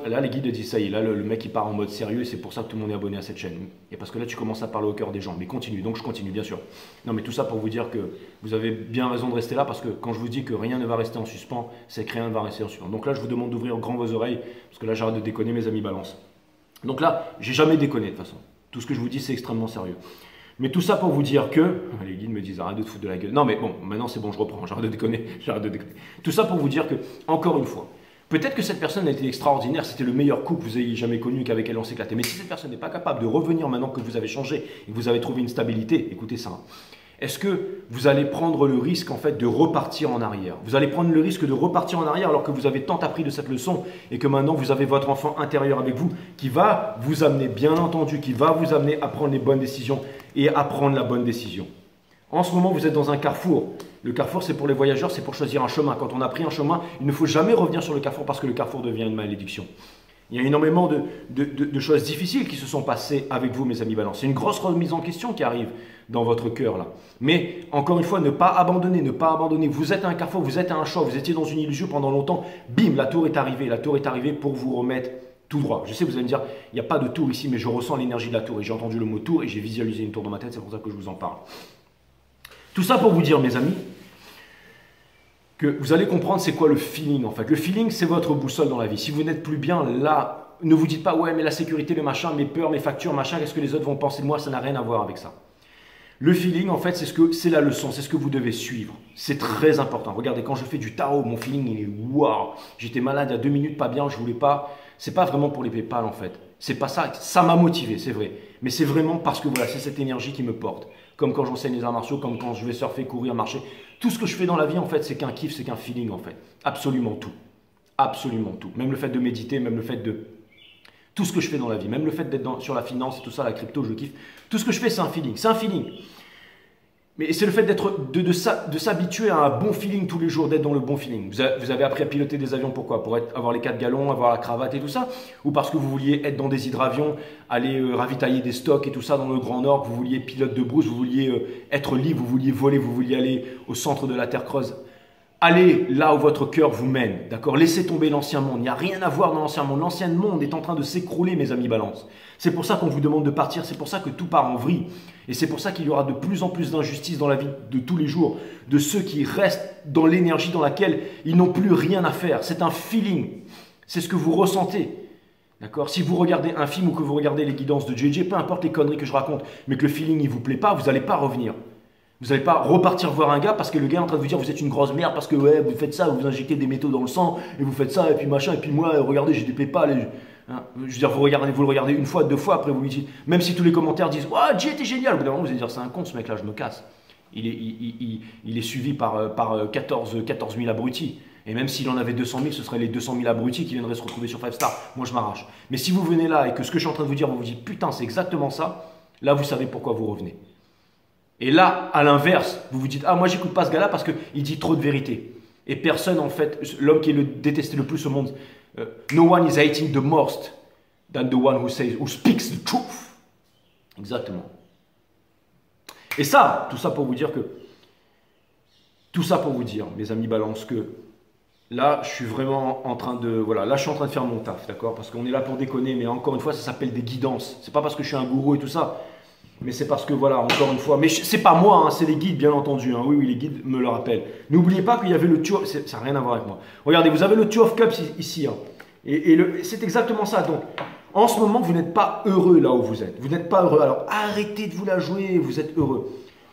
Là, les guides disent ça y est, là, le mec il part en mode sérieux et c'est pour ça que tout le monde est abonné à cette chaîne. Et parce que là, tu commences à parler au cœur des gens. Mais continue, donc je continue, bien sûr. Non, mais tout ça pour vous dire que vous avez bien raison de rester là parce que quand je vous dis que rien ne va rester en suspens, c'est que rien ne va rester en suspens. Donc là, je vous demande d'ouvrir grand vos oreilles parce que là, j'arrête de déconner, mes amis balance. Donc là, j'ai jamais déconné de toute façon. Tout ce que je vous dis, c'est extrêmement sérieux. Mais tout ça pour vous dire que... Les guides me disent, arrête de te foutre de la gueule. Non, mais bon, maintenant c'est bon, je reprends, j'arrête de déconner, j'arrête de déconner. Tout ça pour vous dire que, encore une fois, peut-être que cette personne a été extraordinaire, c'était le meilleur couple que vous ayez jamais connu, qu'avec elle on s'éclatait. Mais si cette personne n'est pas capable de revenir maintenant que vous avez changé et que vous avez trouvé une stabilité, écoutez ça, hein, est-ce que vous allez prendre le risque en fait de repartir en arrière? Vous allez prendre le risque de repartir en arrière alors que vous avez tant appris de cette leçon et que maintenant vous avez votre enfant intérieur avec vous qui va vous amener, bien entendu, qui va vous amener à prendre les bonnes décisions et à prendre la bonne décision. En ce moment, vous êtes dans un carrefour. Le carrefour, c'est pour les voyageurs, c'est pour choisir un chemin. Quand on a pris un chemin, il ne faut jamais revenir sur le carrefour parce que le carrefour devient une malédiction. Il y a énormément de choses difficiles qui se sont passées avec vous, mes amis balance. C'est une grosse remise en question qui arrive dans votre cœur là. Mais encore une fois, ne pas abandonner, ne pas abandonner. Vous êtes à un carrefour, vous êtes à un choix, vous étiez dans une illusion pendant longtemps. Bim, la tour est arrivée. La tour est arrivée pour vous remettre tout droit. Je sais, vous allez me dire, il n'y a pas de tour ici, mais je ressens l'énergie de la tour. Et j'ai entendu le mot tour et j'ai visualisé une tour dans ma tête, c'est pour ça que je vous en parle. Tout ça pour vous dire, mes amis, que vous allez comprendre c'est quoi le feeling en fait. Le feeling, c'est votre boussole dans la vie. Si vous n'êtes plus bien là, ne vous dites pas ouais mais la sécurité, le machin, mes peurs, mes factures, machin, qu'est-ce que les autres vont penser de moi, ça n'a rien à voir avec ça. Le feeling en fait c'est la leçon, c'est ce que vous devez suivre. C'est très important. Regardez, quand je fais du tarot, mon feeling il est waouh. J'étais malade il y a 2 minutes, pas bien, je voulais pas. C'est pas vraiment pour les PayPal en fait. C'est pas ça, ça m'a motivé, c'est vrai. Mais c'est vraiment parce que voilà, c'est cette énergie qui me porte. Comme quand j'enseigne les arts martiaux, comme quand je vais surfer, courir, marcher. Tout ce que je fais dans la vie, en fait, c'est qu'un kiff, c'est qu'un feeling, en fait. Absolument tout. Absolument tout. Même le fait de méditer, même le fait de... Tout ce que je fais dans la vie, même le fait d'être sur la finance et tout ça, la crypto, je kiffe. Tout ce que je fais, c'est un feeling. C'est un feeling. Mais c'est le fait de s'habituer à un bon feeling tous les jours, d'être dans le bon feeling. Vous avez appris à piloter des avions, pourquoi? Pour avoir les 4 galons, avoir la cravate et tout ça? Ou parce que vous vouliez être dans des hydravions, aller ravitailler des stocks et tout ça dans le Grand Nord, vous vouliez pilote de brousse, vous vouliez être libre, vous vouliez voler, vous vouliez aller au centre de la Terre creuse? Allez là où votre cœur vous mène, d'accord? Laissez tomber l'ancien monde. Il n'y a rien à voir dans l'ancien monde. L'ancien monde est en train de s'écrouler, mes amis balance. C'est pour ça qu'on vous demande de partir. C'est pour ça que tout part en vrille. Et c'est pour ça qu'il y aura de plus en plus d'injustice dans la vie de tous les jours. De ceux qui restent dans l'énergie dans laquelle ils n'ont plus rien à faire. C'est un feeling. C'est ce que vous ressentez. D'accord? Si vous regardez un film ou que vous regardez les guidances de JJ, peu importe les conneries que je raconte, mais que le feeling ne vous plaît pas, vous n'allez pas revenir. Vous n'allez pas repartir voir un gars parce que le gars est en train de vous dire vous êtes une grosse merde parce que ouais, vous faites ça, vous injectez des métaux dans le sang et vous faites ça et puis machin et puis moi regardez j'ai des PayPal. Hein, je veux dire vous le regardez une fois, 2 fois après vous lui dites même si tous les commentaires disent oh Jay t'es génial, au bout d'un moment vous allez dire c'est un con ce mec là je me casse. Il est suivi par 14 000 abrutis. Et même s'il en avait 200 000, ce seraient les 200 000 abrutis qui viendraient se retrouver sur 5 Star. Moi je m'arrache. Mais si vous venez là et que ce que je suis en train de vous dire vous vous dites putain c'est exactement ça, là vous savez pourquoi vous revenez. Et là, à l'inverse, vous vous dites « Ah, moi, j'écoute pas ce gars-là parce qu'il dit trop de vérité. » Et personne, en fait, l'homme qui est le détesté le plus au monde, no one is hating the most than the one who speaks the truth. Exactement. Et ça, tout ça pour vous dire, mes amis balance, que là, je suis vraiment en train de, voilà, là, je suis en train de faire mon taf, d'accord? Parce qu'on est là pour déconner, mais encore une fois, ça s'appelle des guidances. C'est pas parce que je suis un gourou et tout ça. Mais c'est parce que, voilà, encore une fois, mais c'est pas moi, hein, c'est les guides, bien entendu. Hein. Oui, les guides me le rappellent. N'oubliez pas qu'il y avait le Two of... Ça n'a rien à voir avec moi. Regardez, vous avez le Two of Cups ici. Hein. Et c'est exactement ça. Donc, en ce moment, vous n'êtes pas heureux là où vous êtes. Vous n'êtes pas heureux. Alors, arrêtez de vous la jouer, vous êtes heureux.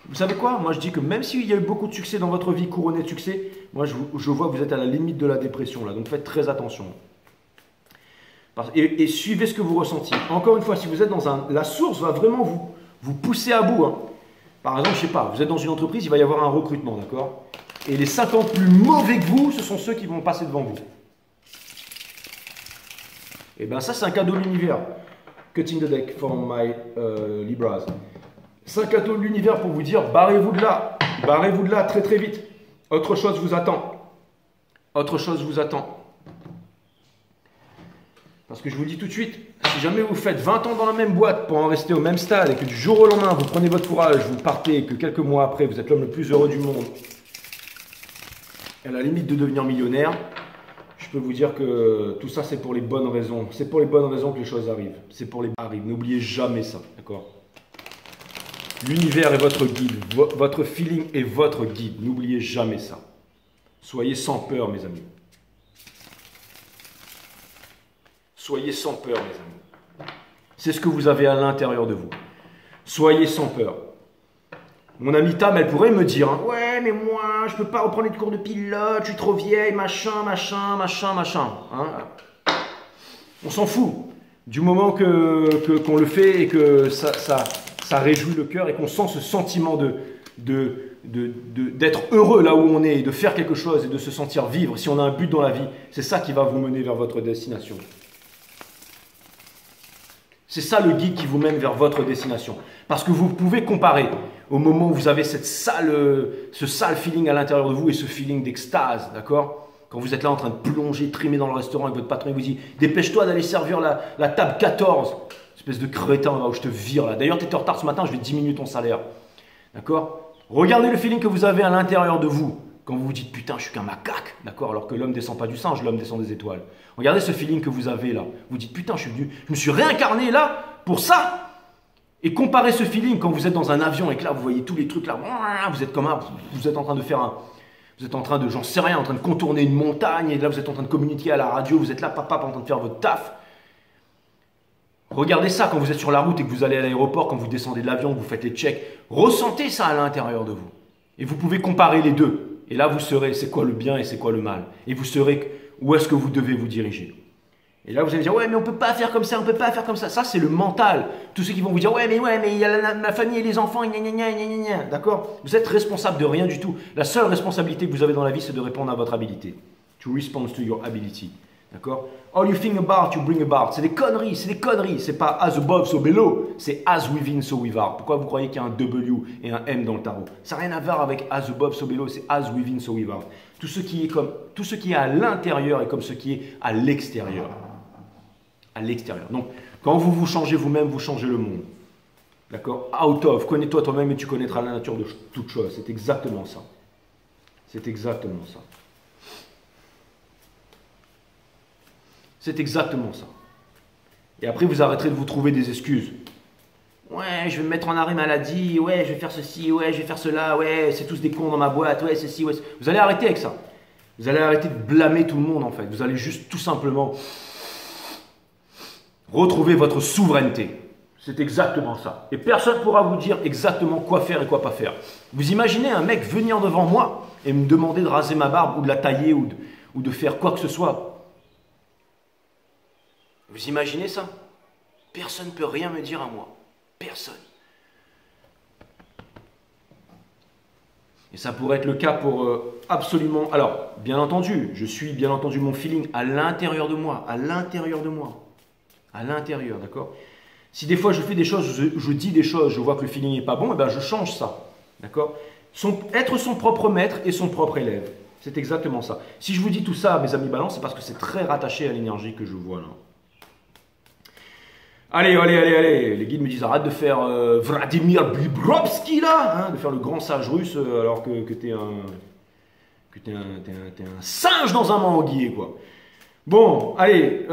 Vous savez quoi? Moi, je dis que même s'il y a eu beaucoup de succès dans votre vie, couronné de succès, moi, je vois que vous êtes à la limite de la dépression là. Donc, faites très attention. Et suivez ce que vous ressentiez. Encore une fois, si vous êtes dans la source va vraiment vous poussez à bout. Hein. Par exemple, je sais pas, vous êtes dans une entreprise, il va y avoir un recrutement, d'accord? Et les 50 plus mauvais que vous, ce sont ceux qui vont passer devant vous. Et bien ça, c'est un cadeau de l'univers. Cutting the deck for my Libras. C'est un cadeau de l'univers pour vous dire, barrez-vous de là très très vite. Autre chose vous attend. Autre chose vous attend. Parce que je vous dis tout de suite, si jamais vous faites 20 ans dans la même boîte pour en rester au même stade et que du jour au lendemain, vous prenez votre courage, vous partez et que quelques mois après, vous êtes l'homme le plus heureux du monde, à la limite de devenir millionnaire, je peux vous dire que tout ça, c'est pour les bonnes raisons. C'est pour les bonnes raisons que les choses arrivent. C'est pour les bonnes raisons. N'oubliez jamais ça, d'accord? L'univers est votre guide. Votre feeling est votre guide. N'oubliez jamais ça. Soyez sans peur, mes amis. Soyez sans peur, mes amis. C'est ce que vous avez à l'intérieur de vous. Soyez sans peur. Mon amie Tam, elle pourrait me dire hein, ouais, mais moi, je peux pas reprendre les cours de pilote, je suis trop vieille, machin. Hein. On s'en fout. Du moment qu'on le fait et que ça réjouit le cœur et qu'on sent ce sentiment d'être heureux là où on est, de faire quelque chose et de se sentir vivre, si on a un but dans la vie, c'est ça qui va vous mener vers votre destination. C'est ça le guide qui vous mène vers votre destination. Parce que vous pouvez comparer au moment où vous avez ce sale feeling à l'intérieur de vous et ce feeling d'extase, d'accord? Quand vous êtes là en train de plonger, trimer dans le restaurant et votre patron vous dit « Dépêche-toi d'aller servir la table 14 ». Espèce de crétin là où je te vire là. D'ailleurs, tu étais en retard ce matin, je vais diminuer ton salaire. D'accord? Regardez le feeling que vous avez à l'intérieur de vous. Quand vous vous dites, putain, je suis qu'un macaque, d'accord? Alors que l'homme descend pas du singe, l'homme descend des étoiles. Regardez ce feeling que vous avez là. Vous dites, putain, je me suis réincarné là pour ça. Et comparez ce feeling quand vous êtes dans un avion et que là, vous voyez tous les trucs là. Vous êtes comme vous êtes en train de faire vous êtes en train de, j'en sais rien, en train de contourner une montagne. Et là, vous êtes en train de communiquer à la radio. Vous êtes là, papa, en train de faire votre taf. Regardez ça quand vous êtes sur la route et que vous allez à l'aéroport, quand vous descendez de l'avion, que vous faites les checks. Ressentez ça à l'intérieur de vous. Et vous pouvez comparer les deux. Et là, vous saurez c'est quoi le bien et c'est quoi le mal. Et vous saurez où est-ce que vous devez vous diriger. Et là, vous allez dire, ouais, mais on peut pas faire comme ça, on peut pas faire comme ça. Ça, c'est le mental. Tous ceux qui vont vous dire, ouais, mais il y a la famille et les enfants, gna gna gna gna gna gna. D'accord? Vous êtes responsable de rien du tout. La seule responsabilité que vous avez dans la vie, c'est de répondre à votre habilité. To respond to your ability. D'accord? All you think about, you bring about. C'est des conneries, c'est des conneries. C'est pas as above, so below. C'est as within, so without. Pourquoi vous croyez qu'il y a un W et un M dans le tarot? Ça n'a rien à voir avec as above, so below. C'est as within, so without. Tout ce qui est à l'intérieur est comme ce qui est à l'extérieur. À l'extérieur. Donc, quand vous vous changez vous-même, vous changez le monde. D'accord? Out of, connais-toi toi-même et tu connaîtras la nature de toute chose. C'est exactement ça. C'est exactement ça. C'est exactement ça. Et après, vous arrêterez de vous trouver des excuses. Ouais, je vais me mettre en arrêt maladie, ouais, je vais faire ceci, ouais, je vais faire cela, ouais, c'est tous des cons dans ma boîte, ouais, ceci, ouais. Vous allez arrêter avec ça. Vous allez arrêter de blâmer tout le monde, en fait. Vous allez juste tout simplement retrouver votre souveraineté. C'est exactement ça. Et personne ne pourra vous dire exactement quoi faire et quoi pas faire. Vous imaginez un mec venir devant moi et me demander de raser ma barbe ou de la tailler ou de faire quoi que ce soit. Vous imaginez ça? Personne ne peut rien me dire à moi. Personne. Et ça pourrait être le cas pour absolument... Alors, bien entendu, je suis bien entendu mon feeling à l'intérieur de moi. À l'intérieur de moi. À l'intérieur, d'accord? Si des fois je fais des choses, je dis des choses, je vois que le feeling n'est pas bon, et ben je change ça. D'accord? Être son propre maître et son propre élève. C'est exactement ça. Si je vous dis tout ça, mes amis balance, c'est parce que c'est très rattaché à l'énergie que je vois là. Allez, allez, allez, allez. Les guides me disent arrête de faire Vladimir Bibrovski là, hein, de faire le grand sage russe alors que t'es un singe dans un manguier quoi. Bon, allez,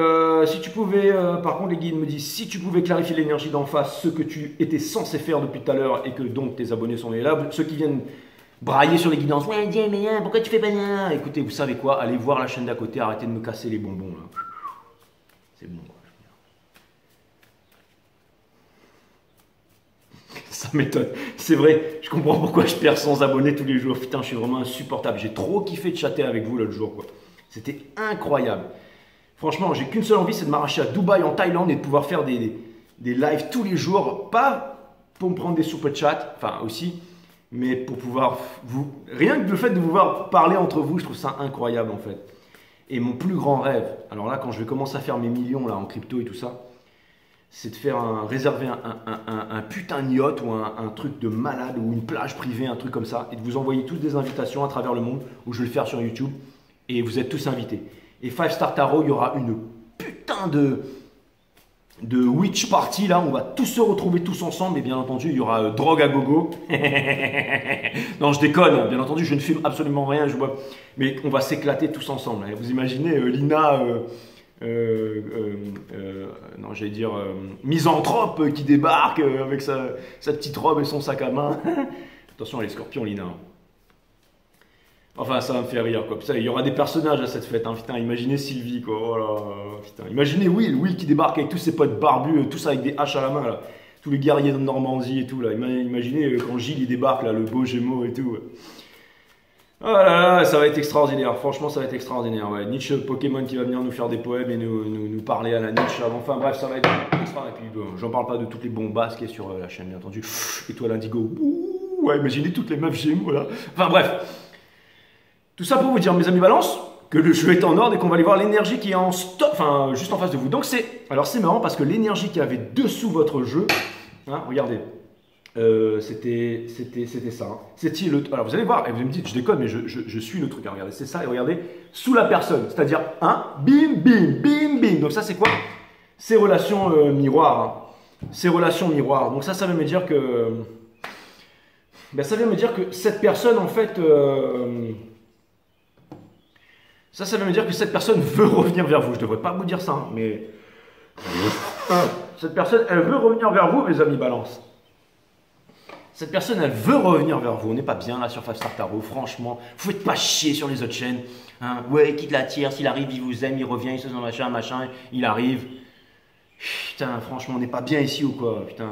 si tu pouvais, par contre les guides me disent, si tu pouvais clarifier l'énergie d'en face, ce que tu étais censé faire depuis tout à l'heure et que donc tes abonnés sont là, ceux qui viennent brailler sur les guidances, ouais, mais pourquoi tu fais pas rien? Écoutez, vous savez quoi, allez voir la chaîne d'à côté, arrêtez de me casser les bonbons là. C'est bon quoi. Ça m'étonne, c'est vrai, je comprends pourquoi je perds 100 abonnés tous les jours, putain, je suis vraiment insupportable, j'ai trop kiffé de chatter avec vous l'autre jour quoi. C'était incroyable. Franchement, j'ai qu'une seule envie, c'est de m'arracher à Dubaï, en Thaïlande, et de pouvoir faire des lives tous les jours. Pas pour me prendre des super chats, enfin aussi, mais pour pouvoir vous... Rien que le fait de vous voir parler entre vous, je trouve ça incroyable en fait. Et mon plus grand rêve, alors là, quand je vais commencer à faire mes millions là en crypto et tout ça, c'est de faire réserver un putain de yacht ou un truc de malade ou une plage privée, un truc comme ça, et de vous envoyer toutes des invitations à travers le monde, où je vais le faire sur YouTube, et vous êtes tous invités. Et 5 Star Tarot, il y aura une putain de witch party là, on va tous se retrouver tous ensemble et bien entendu il y aura drogue à gogo. Non je déconne, bien entendu je ne filme absolument rien, mais on va s'éclater tous ensemble. Vous imaginez Lina, non j'allais dire misanthrope qui débarque avec sa petite robe et son sac à main. Attention les scorpions Lina. Enfin, ça va me faire rire, quoi. Putain, il y aura des personnages à cette fête, hein. Putain, imaginez Sylvie, quoi. Oh là, putain. Imaginez Will qui débarque avec tous ses potes barbus, tous avec des haches à la main, là. Tous les guerriers de Normandie et tout, là. Imaginez quand Gilles, il débarque, là, le beau Gémeaux et tout. Oh là là, ça va être extraordinaire. Franchement, ça va être extraordinaire, ouais. Nietzsche, Pokémon qui va venir nous faire des poèmes et nous parler à la Nietzsche. Enfin, bref, ça va être extraordinaire. Et puis, bon, j'en parle pas de toutes les bombasses qu'il y a sur la chaîne, bien entendu. Étoile Indigo. Ouh, ouais, imaginez toutes les meufs Gémeaux, là. Enfin, bref. Tout ça pour vous dire, mes amis balance, que le jeu est en ordre et qu'on va aller voir l'énergie qui est en stop, enfin juste en face de vous. Donc alors c'est marrant parce que l'énergie qui avait dessous votre jeu, hein, regardez, c'était ça. Hein. C'était le, alors vous allez voir, et vous me dites, je déconne, mais je suis le truc. Hein, regardez, c'est ça, et regardez, sous la personne, c'est-à-dire bim, bim, bim, bim. Donc ça c'est quoi? Ces relations miroirs. Hein. Ces relations miroirs. Donc ça veut me dire que, ben, ça veut me dire que cette personne en fait. Ça veut me dire que cette personne veut revenir vers vous. Je ne devrais pas vous dire ça, hein, mais cette personne, elle veut revenir vers vous, mes amis balance. Cette personne, elle veut revenir vers vous. On n'est pas bien là sur 5 Star Tarot, franchement. Vous faites pas chier sur les autres chaînes. Hein. Ouais, quitte la tire, s'il arrive, il vous aime, il revient, il se fait machin, il arrive. Putain, franchement, on n'est pas bien ici ou quoi, putain.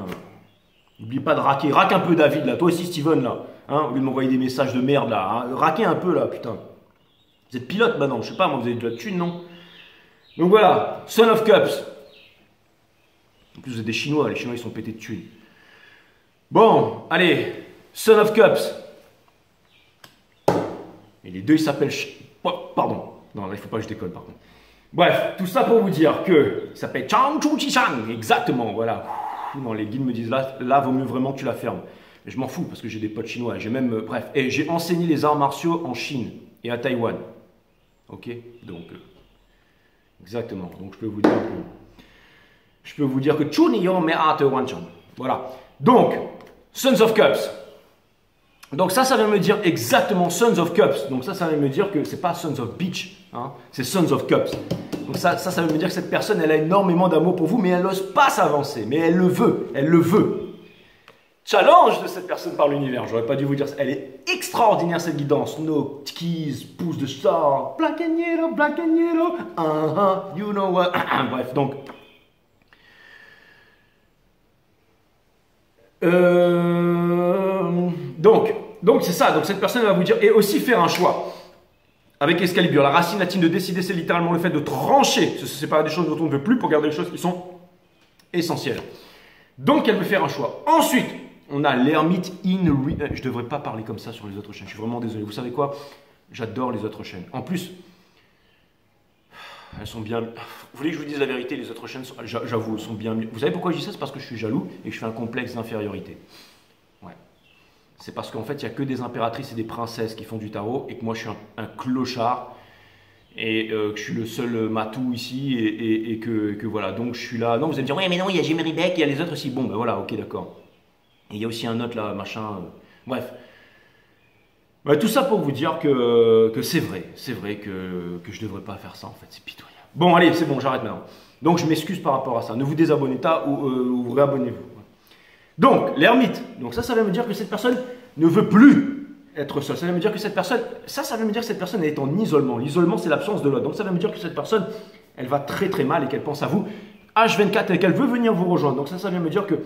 N'oublie pas de raquer. Raque un peu David, là. Toi aussi, Steven, là. Hein, au lieu de m'envoyer des messages de merde, là. Hein. Raquez un peu, là, putain. Vous êtes pilote maintenant, je sais pas, moi vous avez de la thune, non? Donc voilà, Son of Cups. En plus, vous êtes des Chinois, les Chinois ils sont pétés de thunes. Bon, allez, Son of Cups. Et les deux ils s'appellent. Oh, pardon, non, là il faut pas que je déconne par contre. Bref, tout ça pour vous dire que il s'appelle Chang Chu Chi Chang. Exactement, voilà. Non, les guides me disent là, vaut mieux vraiment que tu la fermes. Mais je m'en fous parce que j'ai des potes chinois. J'ai même, bref, et j'ai enseigné les arts martiaux en Chine et à Taïwan. Ok, donc exactement. Donc je peux vous dire que Chu Niyo Me Ate Wanchan. Voilà. Donc Sons of Cups. Donc ça veut me dire exactement Sons of Cups. Donc ça veut me dire que c'est pas Sons of Beach, hein, c'est Sons of Cups. Donc ça veut me dire que cette personne, elle a énormément d'amour pour vous, mais elle n'ose pas s'avancer. Mais elle le veut, elle le veut. Challenge de cette personne par l'univers. J'aurais pas dû vous dire ça. Elle est extraordinaire cette guidance. No keys, pouce de star, black and yellow, you know what. Bref, donc. Donc c'est ça. Donc cette personne va vous dire et aussi faire un choix. Avec Excalibur, la racine latine de décider, c'est littéralement le fait de trancher, se séparer des choses dont on ne veut plus pour garder les choses qui sont essentielles. Donc elle veut faire un choix. Ensuite, on a l'ermite je ne devrais pas parler comme ça sur les autres chaînes. Je suis vraiment désolé. Vous savez quoi? J'adore les autres chaînes. En plus, elles sont bien. Vous voulez que je vous dise la vérité? Les autres chaînes, j'avoue, sont bien mieux. Vous savez pourquoi je dis ça? C'est parce que je suis jaloux et que je fais un complexe d'infériorité. Ouais. C'est parce qu'en fait, il n'y a que des impératrices et des princesses qui font du tarot et que moi, je suis un clochard et que je suis le seul matou ici et que voilà. Donc, je suis là. Non, vous allez me dire, ouais, mais non, il y a Jimmy Beck, il y a les autres aussi. Bon, ben voilà, ok, d'accord. Et il y a aussi un autre là, machin. Bref. Ben, tout ça pour vous dire que c'est vrai que je ne devrais pas faire ça en fait. C'est pitoyable. Bon, allez, c'est bon, j'arrête maintenant. Donc, je m'excuse par rapport à ça. Ne vous désabonnez pas ou vous réabonnez-vous. Donc, l'ermite. Donc ça veut me dire que cette personne ne veut plus être seule. Ça veut me dire que cette personne, ça veut me dire que cette personne est en isolement. L'isolement, c'est l'absence de l'autre. Donc ça veut me dire que cette personne, elle va très très mal et qu'elle pense à vous H24 et qu'elle veut venir vous rejoindre. Donc ça veut me dire que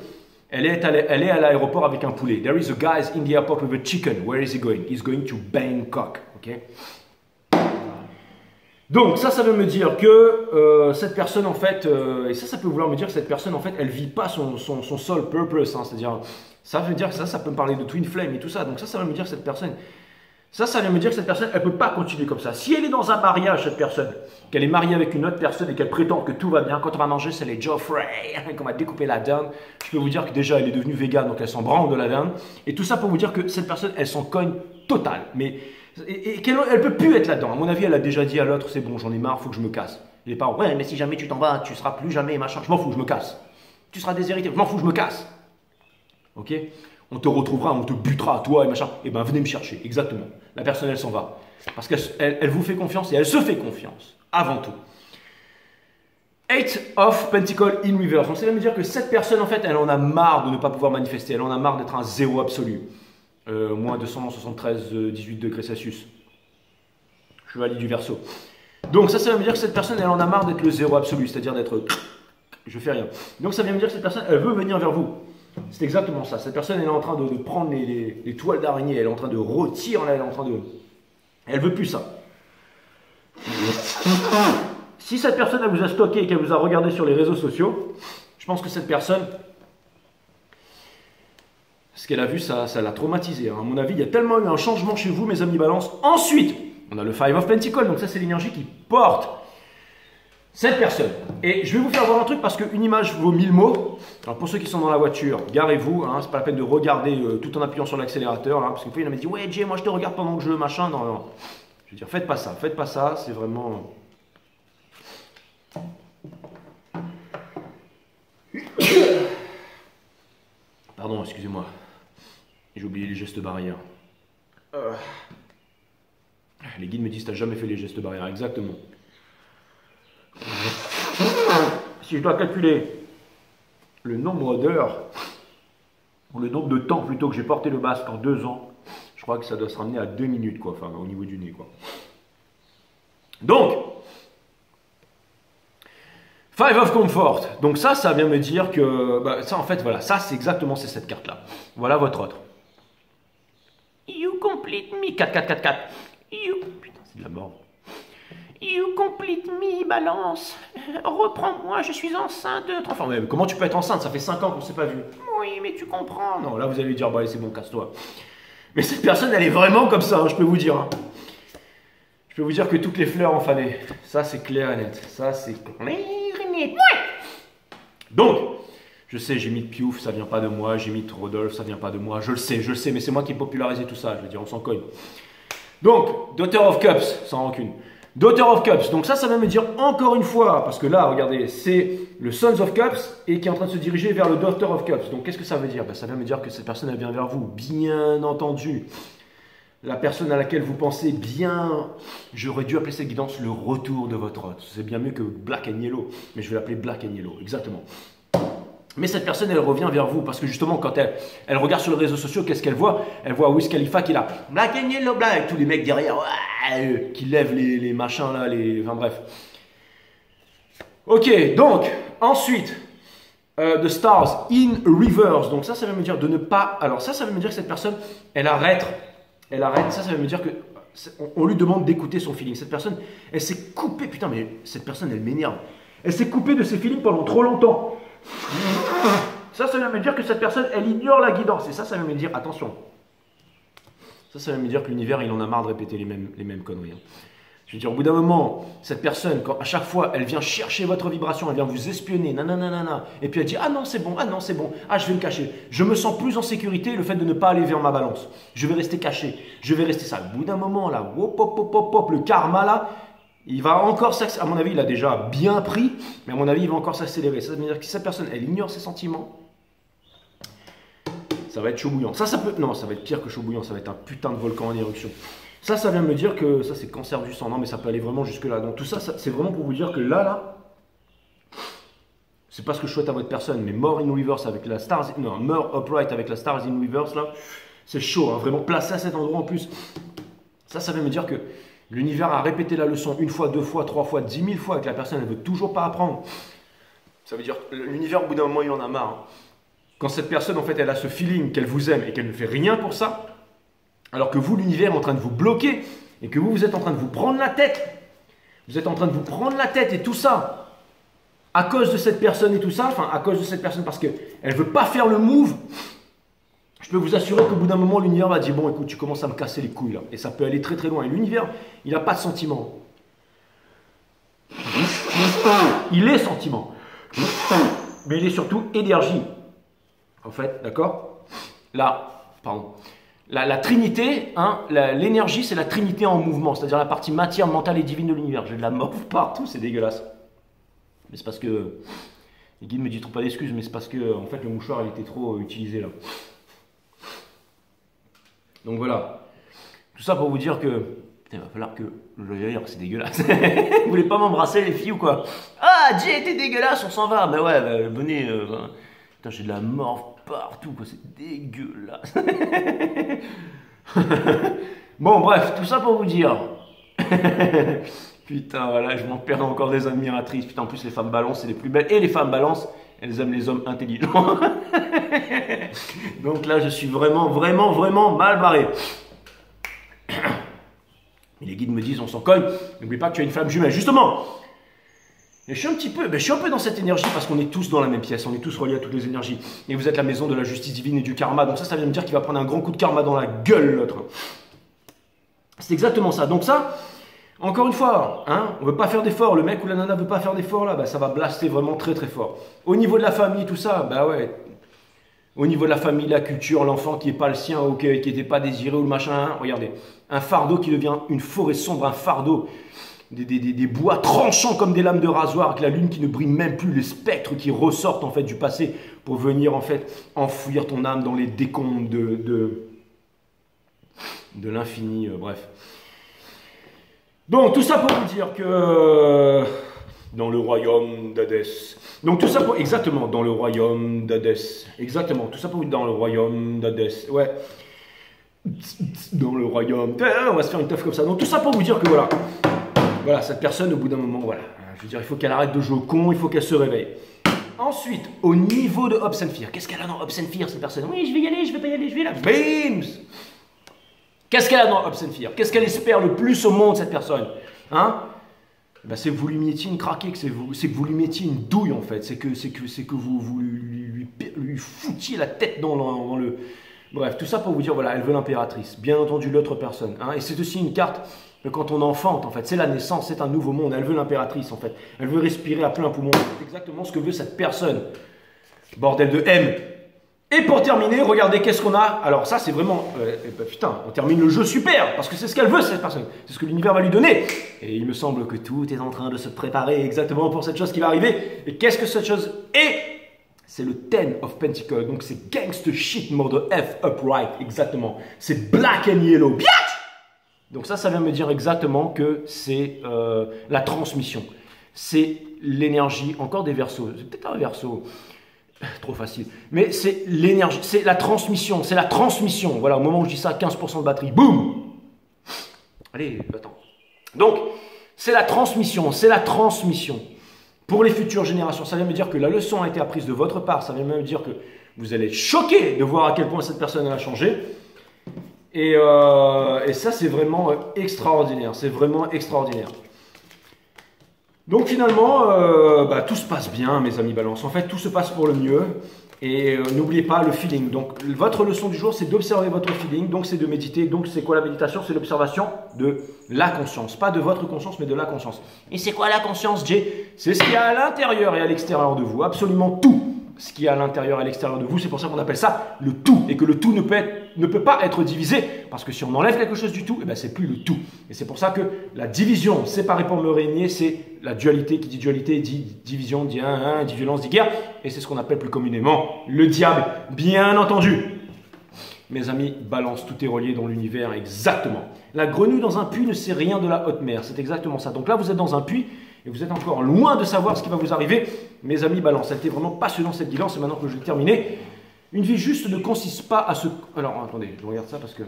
elle est à l'aéroport avec un poulet. There is a guy in the airport with a chicken. Where is he going? He's going to Bangkok. Ok. Donc ça veut me dire que cette personne en fait, et ça peut vouloir me dire que cette personne en fait, elle vit pas son sole purpose, hein, c'est-à-dire, ça veut dire que ça peut me parler de twin flame et tout ça, donc ça veut me dire que cette personne, ça vient me dire que cette personne, elle peut pas continuer comme ça. Si elle est dans un mariage, cette personne, qu'elle est mariée avec une autre personne et qu'elle prétend que tout va bien, quand on va manger, c'est les Joffrey, qu'on va découper la dinde, je peux vous dire que déjà, elle est devenue végane, donc elle s'en branle de la dinde, et tout ça pour vous dire que cette personne, elle s'en cogne totale, mais et qu'elle ne peut plus être là-dedans. À mon avis, elle a déjà dit à l'autre, c'est bon, j'en ai marre, faut que je me casse. Les parents, ouais, mais si jamais tu t'en vas, tu seras plus jamais machin. Je m'en fous, je me casse. Tu seras déshérité, je m'en fous, je me casse. Ok? On te retrouvera, on te butera, toi et machin. Eh ben, venez me chercher, exactement. La personne, elle s'en va. Parce qu'elle vous fait confiance et elle se fait confiance, avant tout. Eight of Pentacle in reverse. Donc, ça veut me dire que cette personne, en fait, elle en a marre de ne pas pouvoir manifester. Elle en a marre d'être un zéro absolu. Moins 273, 18 degrés Celsius. Chevalier du Verseau. Donc ça veut me dire que cette personne, elle en a marre d'être le zéro absolu, c'est-à-dire d'être je fais rien. Donc ça vient me dire que cette personne, elle veut venir vers vous. C'est exactement ça. Cette personne, elle est en train de prendre les toiles d'araignée, elle est en train de rôtir, elle est en train de... Elle veut plus ça. Si cette personne, elle vous a stocké et qu'elle vous a regardé sur les réseaux sociaux, je pense que cette personne... Ce qu'elle a vu, ça l'a traumatisé. Hein. À mon avis, il y a tellement eu un changement chez vous, mes amis balance. Ensuite, on a le Five of Pentacles. Donc ça, c'est l'énergie qui porte cette personne. Et je vais vous faire voir un truc parce qu'une image vaut 1000 mots. Alors pour ceux qui sont dans la voiture, garez-vous. Hein, c'est pas la peine de regarder tout en appuyant sur l'accélérateur. Hein, parce qu'une fois, il m'a dit, ouais, Jay, moi je te regarde pendant que je machin. Non, non. Je veux dire, faites pas ça. Faites pas ça. C'est vraiment... Pardon, excusez-moi. J'ai oublié les gestes barrières. Les guides me disent, t'as jamais fait les gestes barrières. Exactement. Si je dois calculer le nombre d'heures, ou le nombre de temps plutôt que j'ai porté le masque en 2 ans, je crois que ça doit se ramener à 2 minutes, quoi. Enfin, au niveau du nez, quoi. Donc, Five of Comfort. Donc ça vient me dire que... Bah, ça, en fait, voilà. Ça, c'est exactement cette carte-là. Voilà votre autre. You complete me. 4, 4, 4, 4. You... Putain, c'est de la mort. You complete me, balance. Reprends-moi, je suis enceinte de... Enfin, mais comment tu peux être enceinte? Ça fait 5 ans qu'on ne s'est pas vu. Oui, mais tu comprends. Non, là, vous allez lui dire, bah, allez, c'est bon, casse-toi. Mais cette personne, elle est vraiment comme ça, hein, je peux vous dire. Hein. Je peux vous dire que toutes les fleurs ont fané. Ça, c'est clair et net. Ça, c'est clair et net. Donc, je sais, j'ai mis de Piouf, ça vient pas de moi. J'ai mis de Rodolphe, ça vient pas de moi. Je le sais, mais c'est moi qui ai popularisé tout ça. Je veux dire, on s'en cogne. Donc, Daughter of Cups, sans rancune. Daughter of Cups, donc ça veut me dire encore une fois, parce que là, regardez, c'est le Sons of Cups et qui est en train de se diriger vers le Daughter of Cups. Donc qu'est-ce que ça veut dire? Ça veut me dire que cette personne, elle vient vers vous, bien entendu. La personne à laquelle vous pensez bien, j'aurais dû appeler cette guidance le retour de votre hôte. C'est bien mieux que Black and Yellow, mais je vais l'appeler Black and Yellow, exactement. Mais cette personne, elle revient vers vous parce que justement, quand elle regarde sur les réseaux sociaux, qu'est-ce qu'elle voit? Elle voit Wiz Khalifa qui est là, Black and Yellow, Black, avec tous les mecs derrière, ouais, qui lèvent les machins là, enfin bref. Ok, donc, ensuite, The Stars in Reverse. Donc ça veut me dire de ne pas... Alors ça veut me dire que cette personne, elle arrête. Ça veut me dire que on lui demande d'écouter son feeling. Cette personne, elle s'est coupée, putain, mais cette personne, elle m'énerve. Elle s'est coupée de ses feelings pendant trop longtemps. Ça veut me dire que cette personne, elle ignore la guidance. Et ça veut me dire, attention. Ça veut me dire que l'univers, il en a marre de répéter les mêmes conneries. Hein. Je veux dire, au bout d'un moment, cette personne, quand à chaque fois, elle vient chercher votre vibration, elle vient vous espionner, nanana, et puis elle dit, ah non, c'est bon, ah, je vais me cacher. Je me sens plus en sécurité, le fait de ne pas aller vers ma balance. Je vais rester caché, je vais rester ça. Au bout d'un moment, là, hop, le karma, là, il va encore s'accélérer. À mon avis, il a déjà bien pris, mais à mon avis, il va encore s'accélérer. Ça veut dire que cette personne, elle ignore ses sentiments. Ça va être chaud bouillant. Ça peut... Non, ça va être pire que chaud bouillant, ça va être un putain de volcan en éruption. Ça vient me dire que ça c'est cancer du sang. Non, mais ça peut aller vraiment jusque là. Donc tout ça, c'est vraiment pour vous dire que là, c'est pas ce que je souhaite à votre personne. Mais More in Reverse avec la Stars, non, More Upright avec la Stars in Reverse là, c'est chaud. Hein, vraiment placé à cet endroit en plus. Ça vient me dire que l'univers a répété la leçon 1 fois, 2 fois, 3 fois, 10 000 fois et que la personne elle veut toujours pas apprendre. Ça veut dire que l'univers au bout d'un moment il en a marre. Hein. Quand cette personne en fait elle a ce feeling qu'elle vous aime et qu'elle ne fait rien pour ça. Alors que vous, l'univers est en train de vous bloquer et que vous êtes en train de vous prendre la tête. Vous êtes en train de vous prendre la tête et tout ça à cause de cette personne et tout ça, enfin à cause de cette personne parce qu'elle ne veut pas faire le move. Je peux vous assurer qu'au bout d'un moment, l'univers va dire, bon écoute, tu commences à me casser les couilles là. Et ça peut aller très très loin. Et l'univers, il n'a pas de sentiment. Il est sentiment. Mais il est surtout énergie. En fait, d'accord? Là, pardon. La trinité, hein, l'énergie, c'est la trinité en mouvement, c'est-à-dire la partie matière, mentale et divine de l'univers. J'ai de la morve partout, c'est dégueulasse. Mais c'est parce que, les guides me disent trop pas d'excuses, mais c'est parce que, en fait, le mouchoir, il était trop utilisé là. Donc voilà. Tout ça pour vous dire que, putain, il va falloir que, je vais dire que c'est dégueulasse. Vous voulez pas m'embrasser les filles ou quoi? Ah, Jay, t'es dégueulasse, on s'en va. Ben ouais, venez. Putain, j'ai de la morve partout, quoi, c'est dégueulasse. Bon, bref, tout ça pour vous dire. Putain, voilà, je m'en perds encore des admiratrices. Putain, en plus, les femmes balance, c'est les plus belles. Et les femmes balance, elles aiment les hommes intelligents. Donc là, je suis vraiment mal barré. Et les guides me disent, on s'en cogne. N'oublie pas que tu as une flamme jumelle. Justement, et je suis un peu dans cette énergie parce qu'on est tous dans la même pièce, on est tous reliés à toutes les énergies. Et vous êtes la maison de la justice divine et du karma. Donc ça vient me dire qu'il va prendre un grand coup de karma dans la gueule, l'autre. C'est exactement ça. Donc ça, encore une fois, hein, on ne veut pas faire d'efforts. Le mec ou la nana ne veut pas faire d'efforts, là, bah, ça va blaster vraiment très très fort. Au niveau de la famille, tout ça, bah ouais. Au niveau de la famille, la culture, l'enfant qui n'est pas le sien, okay, qui n'était pas désiré ou le machin, hein, regardez. Un fardeau qui devient une forêt sombre, un fardeau. Des bois tranchants comme des lames de rasoir, avec la lune qui ne brille même plus, les spectres qui ressortent en fait du passé pour venir en fait enfouir ton âme dans les décombres de l'infini, bref. Donc tout ça pour vous dire que dans le royaume d'Hadès. Donc tout ça pour exactement dans le royaume d'Hadès. Exactement, tout ça pour vous dire dans le royaume d'Hadès. Ouais. Dans le royaume. On va se faire une teuf comme ça. Donc tout ça pour vous dire que voilà. Voilà, cette personne, au bout d'un moment, voilà. Je veux dire, il faut qu'elle arrête de jouer au con, il faut qu'elle se réveille. Ensuite, au niveau de Hopes and Fear, qu'est-ce qu'elle a dans Hopes and Fear, cette personne? Oui, je vais y aller, je vais pas y aller, je vais là. Bim! Qu'est-ce qu'elle a dans Hopes and Fear? Qu'est-ce qu'elle espère le plus au monde, cette personne? Hein? ben, c'est que vous lui mettiez une craquée, c'est que vous lui mettiez une douille en fait, c'est que vous lui foutiez la tête dans le... Bref, tout ça pour vous dire, voilà, elle veut l'impératrice, bien entendu l'autre personne. Hein, et c'est aussi une carte de quand on enfante en fait, c'est la naissance, c'est un nouveau monde, elle veut l'impératrice en fait. Elle veut respirer à plein poumon, c'est exactement ce que veut cette personne. Bordel de M. Et pour terminer, regardez qu'est-ce qu'on a. Alors ça c'est vraiment, putain, on termine le jeu super, parce que c'est ce qu'elle veut cette personne, c'est ce que l'univers va lui donner. Et il me semble que tout est en train de se préparer exactement pour cette chose qui va arriver. Et qu'est-ce que cette chose est? C'est le Ten of Pentacles, donc c'est gangster shit mode F upright, exactement. C'est black and yellow, biatch. Donc ça vient me dire exactement que c'est la transmission. C'est l'énergie, encore des versos, c'est peut-être un verso. Trop facile. Mais c'est l'énergie, c'est la transmission, c'est la transmission. Voilà, au moment où je dis ça, 15% de batterie, boum. Allez, attends. Donc, c'est la transmission, c'est la transmission. Pour les futures générations, ça vient me dire que la leçon a été apprise de votre part. Ça vient me dire que vous allez être choqué de voir à quel point cette personne a changé. Et ça, c'est vraiment extraordinaire. C'est vraiment extraordinaire. Donc finalement, tout se passe bien, mes amis Balance. En fait, tout se passe pour le mieux. Et n'oubliez pas le feeling. Donc votre leçon du jour, c'est d'observer votre feeling. Donc c'est de méditer. Donc c'est quoi la méditation? C'est l'observation de la conscience. Pas de votre conscience, mais de la conscience. Et c'est quoi la conscience, Jay? C'est ce qu'il y a à l'intérieur et à l'extérieur de vous. Absolument tout ce qu'il y a à l'intérieur et à l'extérieur de vous. C'est pour ça qu'on appelle ça le tout. Et que le tout ne peut pas être divisé. Parce que si on enlève quelque chose du tout, eh ben, c'est plus le tout. Et c'est pour ça que la division, séparée pour me régner, c'est la dualité. Qui dit dualité dit division, dit dit violence, dit guerre. Et c'est ce qu'on appelle plus communément le diable. Bien entendu. Mes amis, Balance, tout est relié dans l'univers exactement. La grenouille dans un puits ne sait rien de la haute mer. C'est exactement ça. Donc là, vous êtes dans un puits. Et vous êtes encore loin de savoir ce qui va vous arriver. Mes amis Balance, ça a été vraiment passionnant cette guidance. Et maintenant que je vais terminer, une vie juste ne consiste pas à se... Alors, attendez, je regarde ça parce que...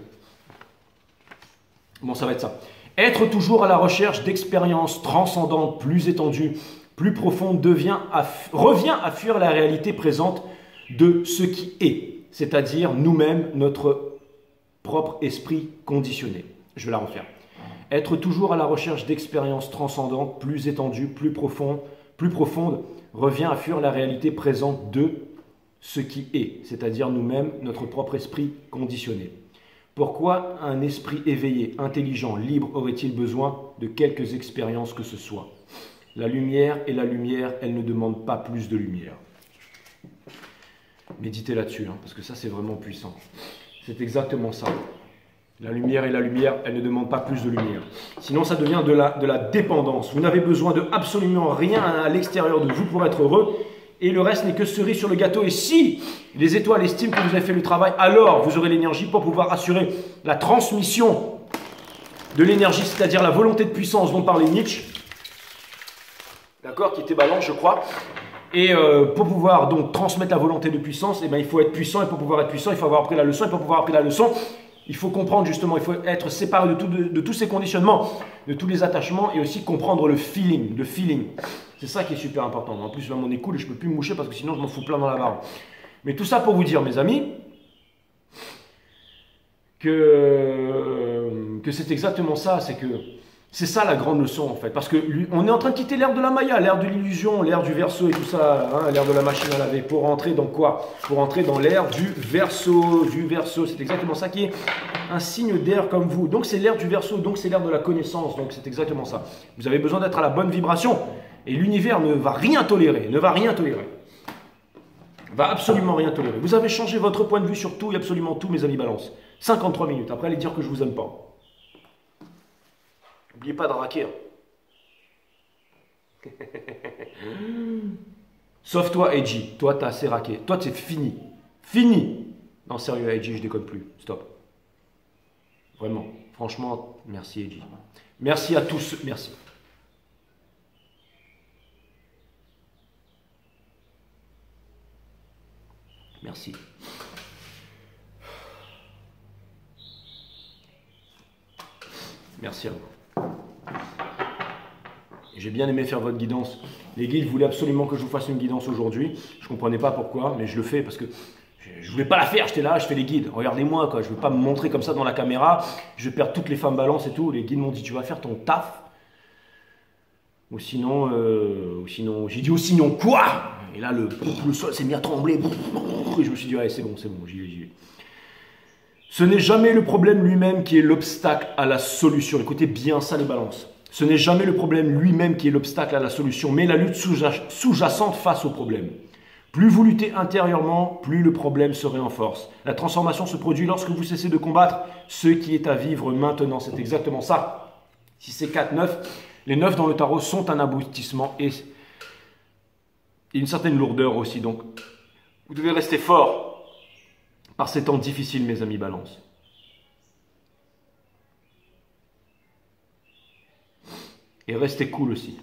Bon, ça va être ça. Être toujours à la recherche d'expériences transcendantes, plus étendues, plus profondes, revient à fuir la réalité présente de ce qui est. C'est-à-dire nous-mêmes, notre propre esprit conditionné. Je vais la refaire. Être toujours à la recherche d'expériences transcendantes, plus étendues, plus profondes, revient à fuir la réalité présente de ce qui est, c'est-à-dire nous-mêmes, notre propre esprit conditionné. Pourquoi un esprit éveillé, intelligent, libre aurait-il besoin de quelques expériences que ce soit? La lumière est la lumière, elle ne demande pas plus de lumière. Méditez là-dessus, parce que ça c'est vraiment puissant. C'est exactement ça. La lumière est la lumière, elle ne demande pas plus de lumière. Sinon, ça devient de la dépendance. Vous n'avez besoin de absolument rien à l'extérieur de vous pour être heureux. Et le reste n'est que cerise sur le gâteau. Et si les étoiles estiment que vous avez fait le travail, alors vous aurez l'énergie pour pouvoir assurer la transmission de l'énergie, c'est-à-dire la volonté de puissance dont parlait Nietzsche. D'accord, qui était Balance, je crois. Et pour pouvoir donc transmettre la volonté de puissance, il faut être puissant. Et pour pouvoir être puissant, il faut avoir appris la leçon. Et pour pouvoir appris la leçon, il faut comprendre justement, il faut être séparé de tous ces conditionnements, de tous les attachements et aussi comprendre le feeling. C'est ça qui est super important. En plus, là, mon nez coule et je ne peux plus me moucher parce que sinon, je m'en fous plein dans la barbe. Mais tout ça pour vous dire, mes amis, que c'est exactement ça. C'est ça la grande leçon en fait. Parce qu'on est en train de quitter l'ère de la Maya, l'ère de l'illusion, l'ère du Verseau et tout ça, l'ère de la machine à laver. Pour rentrer dans quoi? Pour rentrer dans l'ère du Verseau. C'est exactement ça qui est un signe d'air comme vous. Donc c'est l'ère du Verseau, donc c'est l'ère de la connaissance. Donc c'est exactement ça. Vous avez besoin d'être à la bonne vibration. Et l'univers ne va rien tolérer. Va absolument rien tolérer. Vous avez changé votre point de vue sur tout et absolument tout, mes amis Balance. 53 minutes. Après, allez dire que je vous aime pas. N'oubliez pas de raquer. Sauf toi, Edgy. Toi, t'as assez raqué. Toi, c'est fini. Fini. Non, sérieux, Edgy, je déconne plus. Stop. Vraiment. Franchement, merci, Edgy. Merci à tous. Merci. Merci. Merci à vous. J'ai bien aimé faire votre guidance. Les guides voulaient absolument que je vous fasse une guidance aujourd'hui. Je ne comprenais pas pourquoi, mais je le fais parce que je ne voulais pas la faire. J'étais là, je fais les guides. Regardez-moi, quoi. Je ne veux pas me montrer comme ça dans la caméra. Je vais perdre toutes les femmes Balance et tout. Les guides m'ont dit, tu vas faire ton taf. Ou sinon, j'ai dit ou sinon quoi? Et là, le sol s'est mis à trembler. Et je me suis dit, ouais, c'est bon, j'y vais. Ce n'est jamais le problème lui-même qui est l'obstacle à la solution. Écoutez bien ça, les balances. Ce n'est jamais le problème lui-même qui est l'obstacle à la solution, mais la lutte sous-jacente face au problème. Plus vous luttez intérieurement, plus le problème se renforce. La transformation se produit lorsque vous cessez de combattre ce qui est à vivre maintenant. C'est exactement ça. Si c'est 4, 9, les 9 dans le tarot sont un aboutissement et une certaine lourdeur aussi. Donc, vous devez rester fort par ces temps difficiles, mes amis balance. Et restez cool aussi.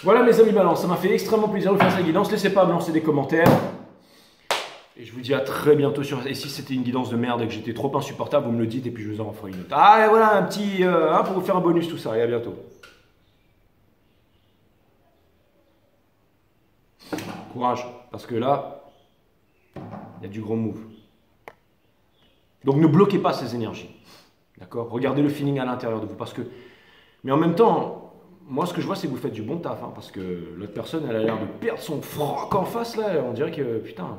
Voilà mes amis balance, ça m'a fait extrêmement plaisir de faire cette guidance. N'hésitez pas à me lancer des commentaires. Et je vous dis à très bientôt sur... Et si c'était une guidance de merde et que j'étais trop insupportable, vous me le dites et puis je vous en ferai une autre. Ah et voilà un petit... pour vous faire un bonus tout ça. Et à bientôt. Courage, parce que là, il y a du gros move. Donc ne bloquez pas ces énergies. D'accord? Regardez le feeling à l'intérieur de vous. Parce que... Mais en même temps... Moi, ce que je vois, c'est que vous faites du bon taf, hein, parce que l'autre personne, elle a l'air de perdre son froc en face, là. On dirait que, putain...